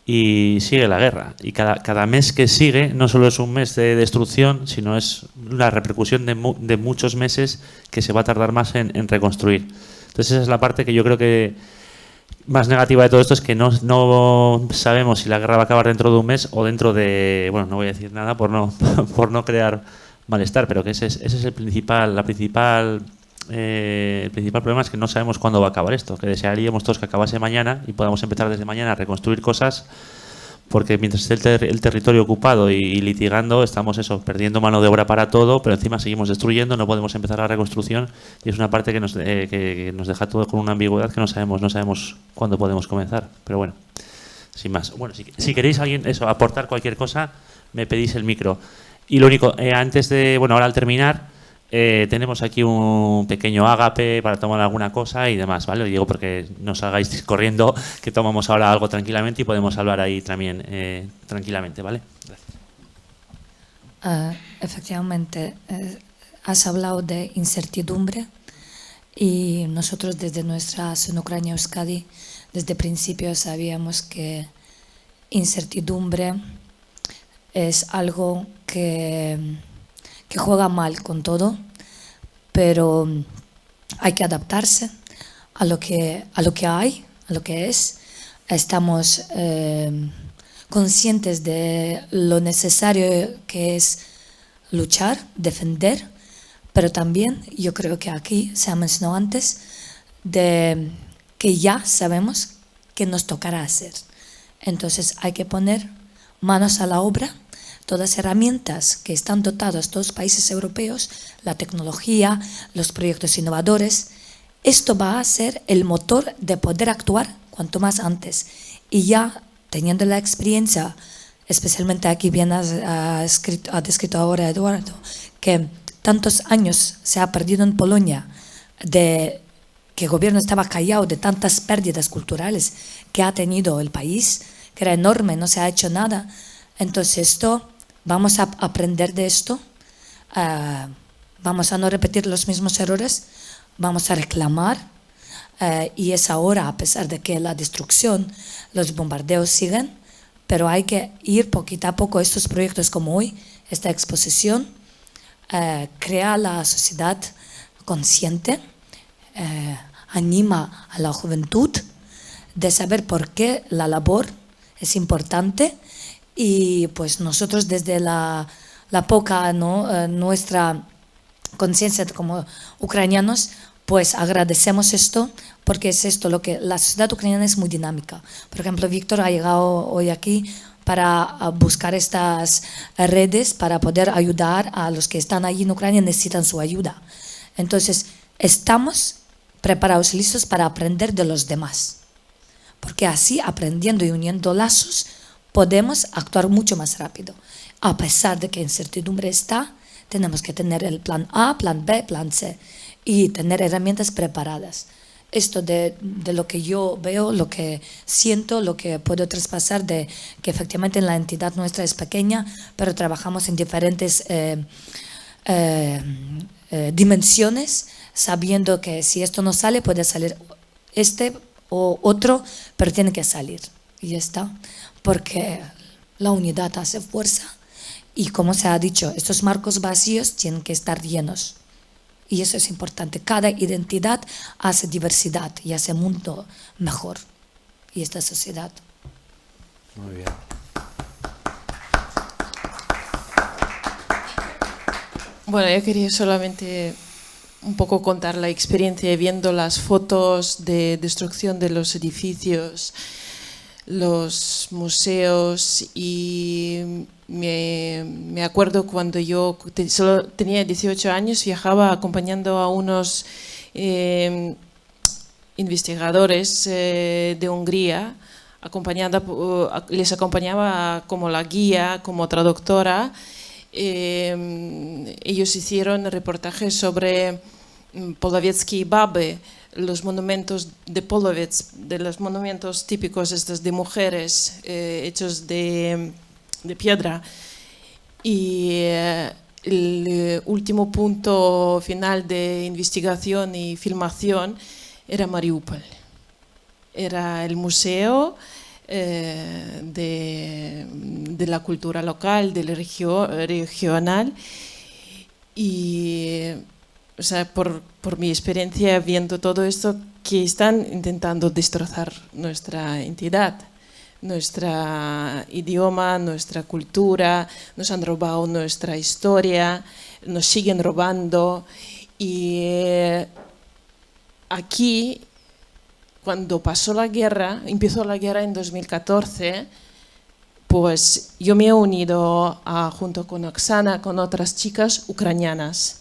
y sigue la guerra. Y cada mes que sigue no solo es un mes de destrucción, sino es la repercusión de muchos meses que se va a tardar más en reconstruir. Entonces esa es la parte que yo creo que más negativa de todo esto, es que no sabemos si la guerra va a acabar dentro de un mes o dentro de... Bueno, no voy a decir nada por no crear malestar, pero que ese es el principal problema, es que no sabemos cuándo va a acabar esto, que desearíamos todos que acabase mañana y podamos empezar desde mañana a reconstruir cosas, porque mientras esté el territorio ocupado y litigando, estamos perdiendo mano de obra para todo, pero encima seguimos destruyendo, no podemos empezar la reconstrucción, y es una parte que nos deja todo con una ambigüedad que no sabemos cuándo podemos comenzar. Pero bueno, sin más. Bueno, si queréis alguien aportar cualquier cosa, me pedís el micro. Y lo único, antes de, bueno, ahora al terminar, tenemos aquí un pequeño ágape para tomar alguna cosa y demás, ¿vale? Digo porque no salgáis corriendo, que tomamos ahora algo tranquilamente y podemos hablar ahí también tranquilamente, ¿vale? Gracias. Efectivamente, has hablado de incertidumbre y nosotros desde nuestra Asociación Ucrania Euskadi, desde el principio sabíamos que incertidumbre es algo que juega mal con todo, pero hay que adaptarse a lo que hay, a lo que es. Estamos conscientes de lo necesario que es luchar, defender, pero también yo creo que aquí se ha mencionado antes de que ya sabemos qué nos tocará hacer. Entonces hay que poner manos a la obra. Todas las herramientas que están dotados todos los países europeos, la tecnología, los proyectos innovadores, esto va a ser el motor de poder actuar cuanto más antes. Y ya teniendo la experiencia, especialmente aquí bien ha descrito ahora Eduardo, que tantos años se ha perdido en Polonia, de que el gobierno estaba callado, de tantas pérdidas culturales que ha tenido el país, que era enorme, no se ha hecho nada. Entonces vamos a aprender de esto, vamos a no repetir los mismos errores, vamos a reclamar, y es ahora, a pesar de que la destrucción, los bombardeos siguen, pero hay que ir poquito a poco. Estos proyectos como hoy, esta exposición, crea la sociedad consciente, anima a la juventud de saber por qué la labor es importante. Y pues nosotros desde la poca, ¿no?, nuestra conciencia como ucranianos, pues agradecemos esto, porque es esto lo que la sociedad ucraniana es muy dinámica. Por ejemplo, Víctor ha llegado hoy aquí para buscar estas redes para poder ayudar a los que están allí en Ucrania, necesitan su ayuda. Entonces estamos preparados, listos para aprender de los demás, porque así, aprendiendo y uniendo lazos, podemos actuar mucho más rápido. A pesar de que incertidumbre está, tenemos que tener el plan A, plan B, plan C y tener herramientas preparadas. Esto de lo que yo veo, lo que siento, lo que puedo traspasar, de que efectivamente la entidad nuestra es pequeña, pero trabajamos en diferentes dimensiones, sabiendo que si esto no sale, puede salir este o otro, pero tiene que salir. Y ya está. Porque la unidad hace fuerza y, como se ha dicho, estos marcos vacíos tienen que estar llenos. Y eso es importante. Cada identidad hace diversidad y hace mundo mejor. Y esta sociedad. Muy bien. Bueno, yo quería solamente un poco contar la experiencia viendo las fotos de destrucción de los edificios, los museos, y me acuerdo cuando yo solo tenía 18 años, viajaba acompañando a unos investigadores de Hungría, les acompañaba como la guía, como traductora. Ellos hicieron reportajes sobre Polowieckie Baby, los monumentos de Polowetz, de los monumentos típicos estos de mujeres hechos de piedra. Y el último punto final de investigación y filmación era Mariupol. Era el museo de la cultura local, del regional. Y o sea, por mi experiencia viendo todo esto, que están intentando destrozar nuestra entidad, nuestro idioma, nuestra cultura, nos han robado nuestra historia, nos siguen robando. Y aquí, cuando pasó la guerra, empezó la guerra en 2014, pues yo me he unido junto con Oksana, con otras chicas ucranianas.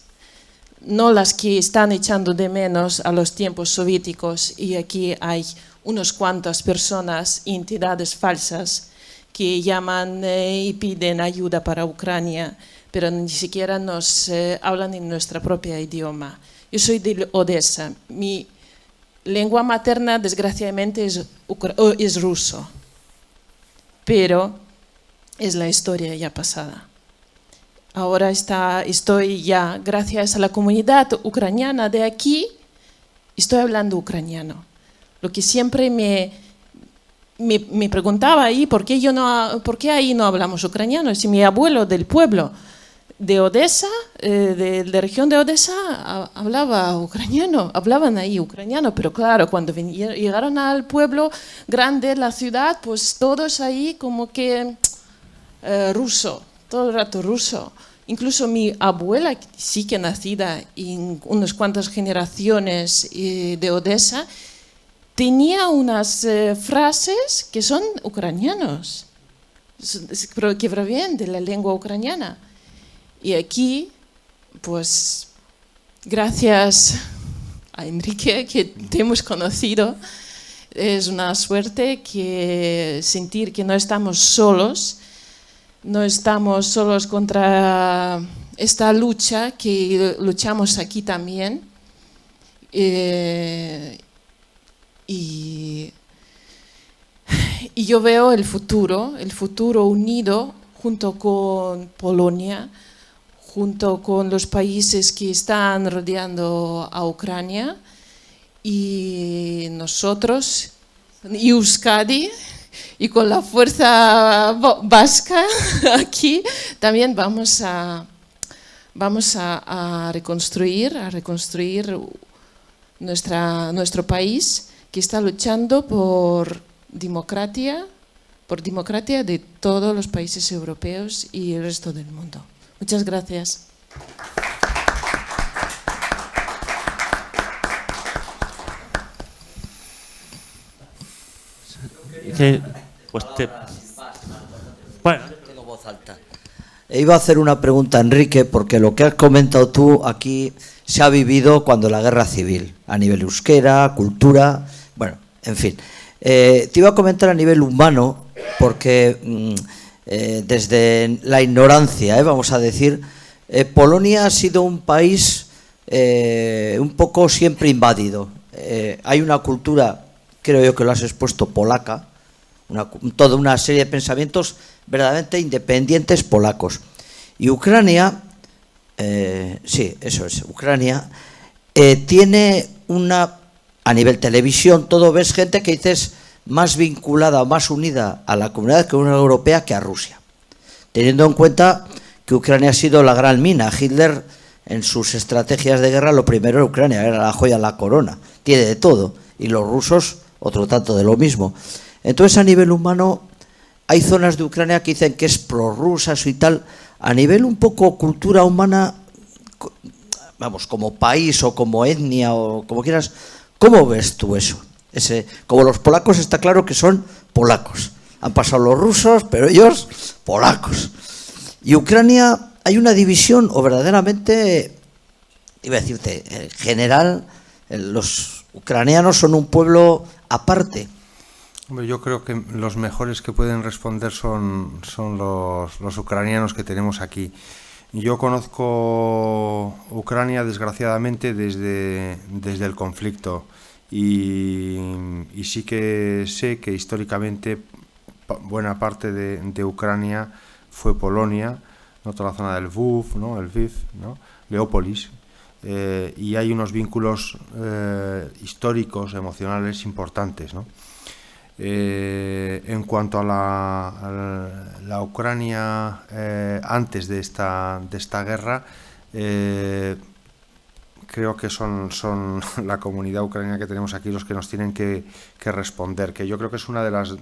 No las que están echando de menos a los tiempos soviéticos, y aquí hay unas cuantas personas, entidades falsas, que llaman y piden ayuda para Ucrania, pero ni siquiera nos hablan en nuestro propio idioma. Yo soy de Odessa. Mi lengua materna, desgraciadamente, es ruso, pero es la historia ya pasada. Ahora estoy ya, gracias a la comunidad ucraniana de aquí, estoy hablando ucraniano. Lo que siempre me preguntaba ahí, ¿por qué ahí no hablamos ucraniano? Si mi abuelo del pueblo de Odessa, de la región de Odessa, hablaba ucraniano, hablaban ahí ucraniano, pero claro, cuando llegaron al pueblo grande, la ciudad, pues todos ahí como que ruso, todo el rato ruso. Incluso mi abuela, sí que nacida en unas cuantas generaciones de Odessa, tenía unas frases que son ucranianos, que provienen de la lengua ucraniana. Y aquí, pues, gracias a Enrique, que te hemos conocido, es una suerte que sentir que no estamos solos. No estamos solos contra esta lucha, que luchamos aquí también. Y yo veo el futuro unido junto con Polonia, junto con los países que están rodeando a Ucrania, y nosotros, y Euskadi, y con la fuerza vasca aquí también vamos a reconstruir nuestro país, que está luchando por democracia de todos los países europeos y el resto del mundo. Muchas gracias. Bueno. Tengo voz alta. Iba a hacer una pregunta, Enrique, porque lo que has comentado tú aquí se ha vivido cuando la guerra civil, a nivel euskera, cultura, bueno, en fin. Te iba a comentar a nivel humano, porque desde la ignorancia, vamos a decir, Polonia ha sido un país un poco siempre invadido. Hay una cultura, creo yo que lo has expuesto, polaca, toda una serie de pensamientos verdaderamente independientes polacos. Y Ucrania, sí, eso es, Ucrania, tiene a nivel televisión, todo ves gente que dices más vinculada o más unida a la comunidad europea que a Rusia. Teniendo en cuenta que Ucrania ha sido la gran mina. Hitler, en sus estrategias de guerra, lo primero era Ucrania, era la joya de la corona, tiene de todo. Y los rusos, otro tanto de lo mismo. Entonces, a nivel humano, hay zonas de Ucrania que dicen que es prorrusas y tal. A nivel un poco cultura humana, vamos, como país o como etnia o como quieras, ¿cómo ves tú eso? Como los polacos está claro que son polacos. Han pasado los rusos, pero ellos, polacos. Y Ucrania, hay una división, o verdaderamente, iba a decirte, en general, los ucranianos son un pueblo aparte. Hombre, yo creo que los mejores que pueden responder son los ucranianos que tenemos aquí. Yo conozco Ucrania, desgraciadamente, desde el conflicto y sí que sé que históricamente buena parte de Ucrania fue Polonia, ¿no? Toda la zona del Lviv, ¿no? Lviv, ¿no? Leópolis, y hay unos vínculos históricos, emocionales importantes, ¿no? En cuanto a la Ucrania antes de esta guerra, creo que son la comunidad ucraniana que tenemos aquí los que nos tienen que responder, que yo creo que es una de las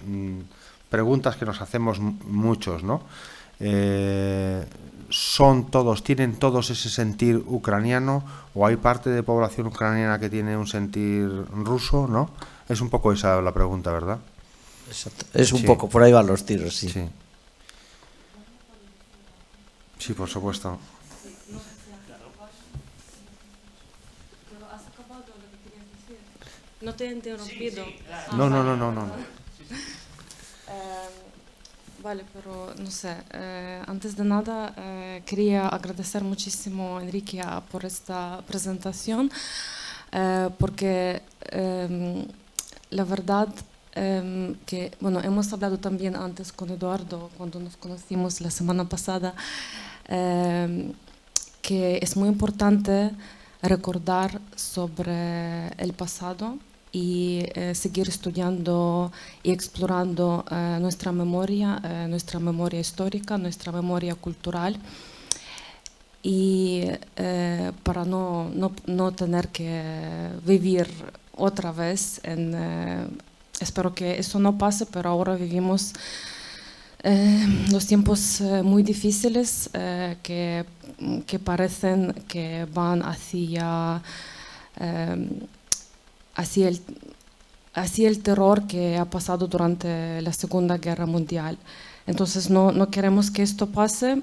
preguntas que nos hacemos muchos, ¿no? ¿Tienen todos ese sentir ucraniano o hay parte de población ucraniana que tiene un sentir ruso, ¿no? Es un poco esa la pregunta, ¿verdad? Exacto. Es un Sí. poco, por ahí van los tiros, sí. Sí. Sí, por supuesto. No te he interrumpido. No. Vale, pero no sé, antes de nada quería agradecer muchísimo a Enrique por esta presentación, porque la verdad que, bueno, hemos hablado también antes con Eduardo cuando nos conocimos la semana pasada, que es muy importante recordar sobre el pasado y seguir estudiando y explorando nuestra memoria histórica, nuestra memoria cultural, y para no tener que vivir otra vez espero que eso no pase, pero ahora vivimos los tiempos muy difíciles que parecen que van hacia el terror que ha pasado durante la Segunda Guerra Mundial. Entonces no queremos que esto pase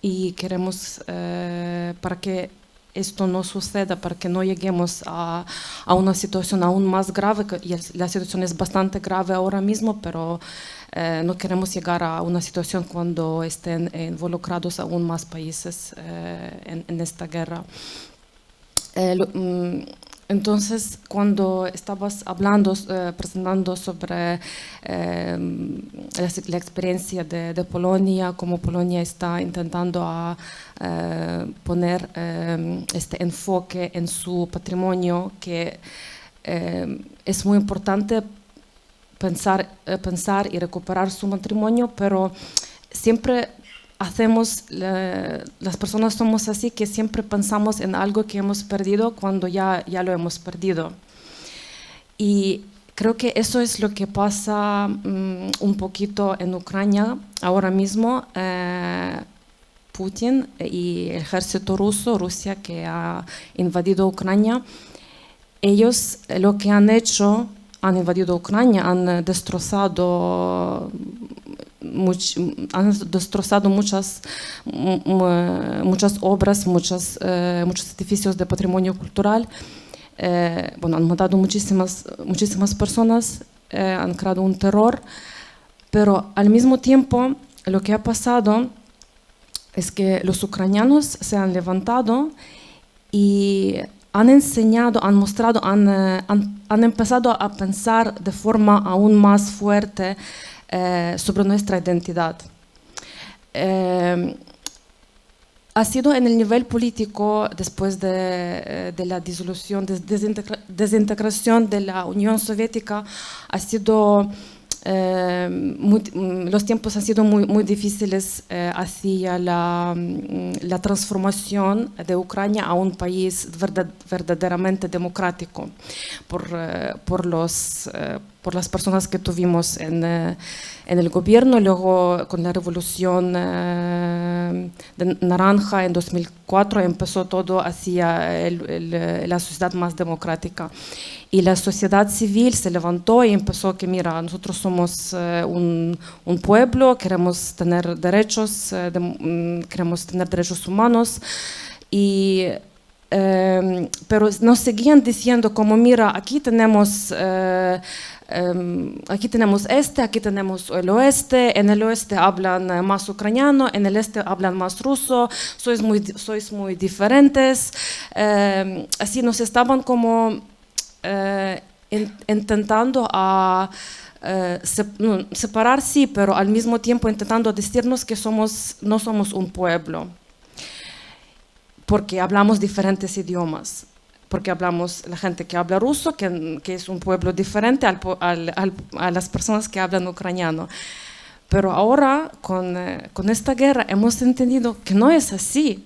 y queremos, para que esto no suceda, para que no lleguemos a una situación aún más grave, y la situación es bastante grave ahora mismo, pero no queremos llegar a una situación cuando estén involucrados aún más países en esta guerra. Entonces, cuando estabas hablando, presentando sobre la experiencia de Polonia, cómo Polonia está intentando poner este enfoque en su patrimonio, que es muy importante pensar y recuperar su patrimonio, pero siempre las personas somos así, que siempre pensamos en algo que hemos perdido cuando ya lo hemos perdido. Y creo que eso es lo que pasa un poquito en Ucrania ahora mismo. Putin y el ejército ruso, Rusia, que ha invadido Ucrania, ellos lo que han hecho, han invadido Ucrania, han destrozado muchas obras, muchos edificios de patrimonio cultural. Han matado muchísimas personas, han creado un terror, pero al mismo tiempo lo que ha pasado es que los ucranianos se han levantado y han enseñado, han mostrado, han empezado a pensar de forma aún más fuerte sobre nuestra identidad. Ha sido en el nivel político, después de la disolución, desintegración de la Unión Soviética, los tiempos han sido muy difíciles hacia la transformación de Ucrania a un país verdaderamente democrático por las personas que tuvimos en el gobierno. Luego, con la revolución de naranja en 2004, empezó todo hacia la sociedad más democrática. Y la sociedad civil se levantó y empezó que, mira, nosotros somos un pueblo, queremos tener derechos humanos. Y pero nos seguían diciendo como, mira, aquí tenemos este, aquí tenemos el oeste, en el oeste hablan más ucraniano, en el este hablan más ruso, sois muy diferentes. Así nos estaban como intentando a separar, sí, pero al mismo tiempo intentando decirnos que no somos un pueblo, porque hablamos diferentes idiomas. Porque hablamos, la gente que habla ruso, que es un pueblo diferente a las personas que hablan ucraniano. Pero ahora, con esta guerra, hemos entendido que no es así,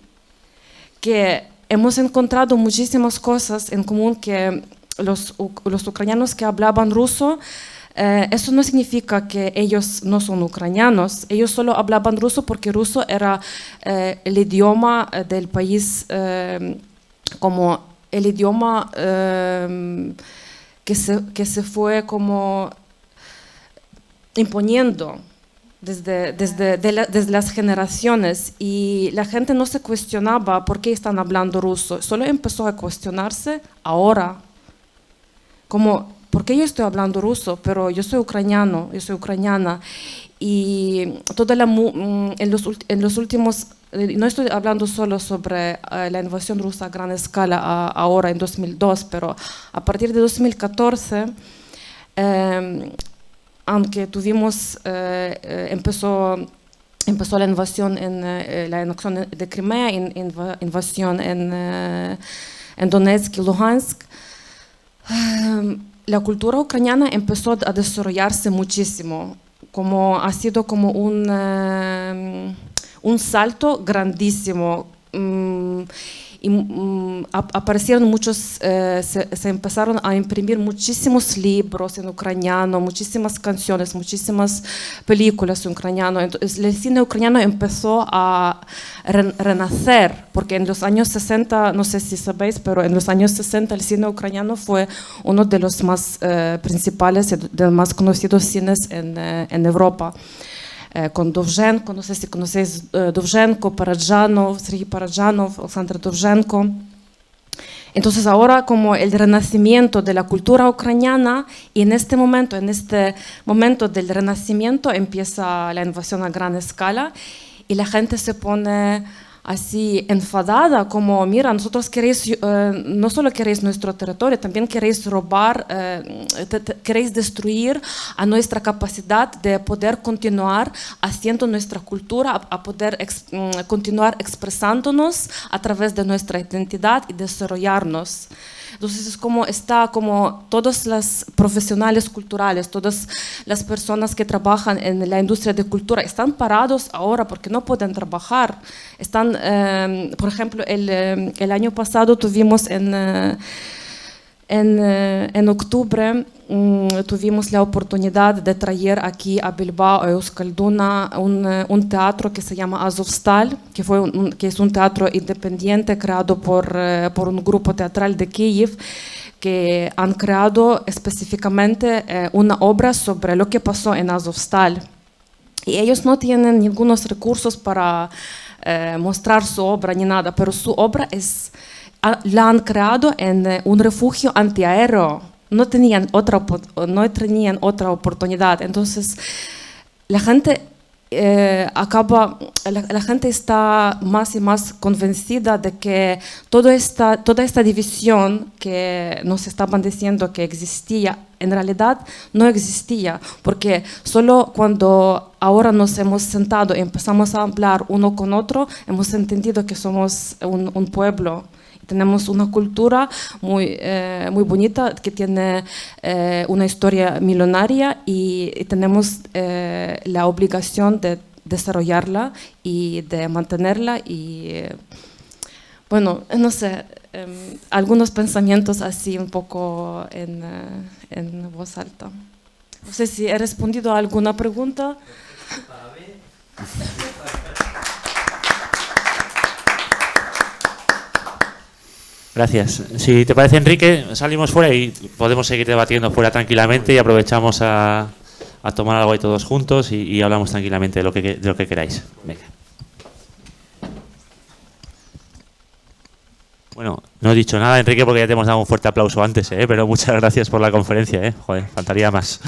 que hemos encontrado muchísimas cosas en común, que los ucranianos que hablaban ruso, eso no significa que ellos no son ucranianos, ellos solo hablaban ruso porque ruso era el idioma del país, como el idioma que se fue como imponiendo desde las generaciones, y la gente no se cuestionaba por qué están hablando ruso, solo empezó a cuestionarse ahora, como, ¿por qué yo estoy hablando ruso? Pero yo soy ucraniano, yo soy ucraniana, y en los últimos, no estoy hablando solo sobre la invasión rusa a gran escala ahora en 2002, pero a partir de 2014, aunque empezó la invasión de Crimea, invasión en Donetsk y Luhansk, la cultura ucraniana empezó a desarrollarse muchísimo, ha sido como un salto grandísimo, aparecieron muchos, se empezaron a imprimir muchísimos libros en ucraniano, muchísimas canciones, muchísimas películas en ucraniano. Entonces el cine ucraniano empezó a renacer, porque en los años 60, no sé si sabéis, pero en los años 60 el cine ucraniano fue uno de los más principales, de los más conocidos cines en Europa. Con Dovzhenko, no sé si conocéis Dovzhenko, Parajanov, Sergei Parajanov, Alexander Dovzhenko. Entonces ahora como el renacimiento de la cultura ucraniana, y en este momento del renacimiento empieza la invasión a gran escala, y la gente se pone así enfadada, como, mira, nosotros no solo queréis nuestro territorio, también queréis robar, queréis destruir a nuestra capacidad de poder continuar haciendo nuestra cultura, a poder continuar expresándonos a través de nuestra identidad y desarrollarnos. Entonces es como todos los profesionales culturales, todas las personas que trabajan en la industria de cultura están parados ahora porque no pueden trabajar. Por ejemplo, el año pasado tuvimos en octubre tuvimos la oportunidad de traer aquí a Bilbao, a Euskalduna, un teatro que se llama Azovstal, que es un teatro independiente creado por un grupo teatral de Kiev, que han creado específicamente una obra sobre lo que pasó en Azovstal. Y ellos no tienen ningunos recursos para mostrar su obra ni nada, pero su obra la han creado en un refugio antiaéreo. No tenían otra oportunidad. Entonces, la gente la gente está más y más convencida de que toda esta división que nos estaban diciendo que existía, en realidad no existía, porque solo cuando ahora nos hemos sentado y empezamos a hablar uno con otro, hemos entendido que somos un pueblo. Tenemos una cultura muy bonita que tiene una historia milenaria, y tenemos la obligación de desarrollarla y de mantenerla. Y bueno, no sé, algunos pensamientos así un poco en voz alta. No sé si he respondido a alguna pregunta. Gracias. Si te parece, Enrique, salimos fuera y podemos seguir debatiendo fuera tranquilamente, y aprovechamos a tomar algo ahí todos juntos y hablamos tranquilamente de lo que queráis. Venga. Bueno. No he dicho nada, Enrique, porque ya te hemos dado un fuerte aplauso antes, pero muchas gracias por la conferencia, joder, faltaría más.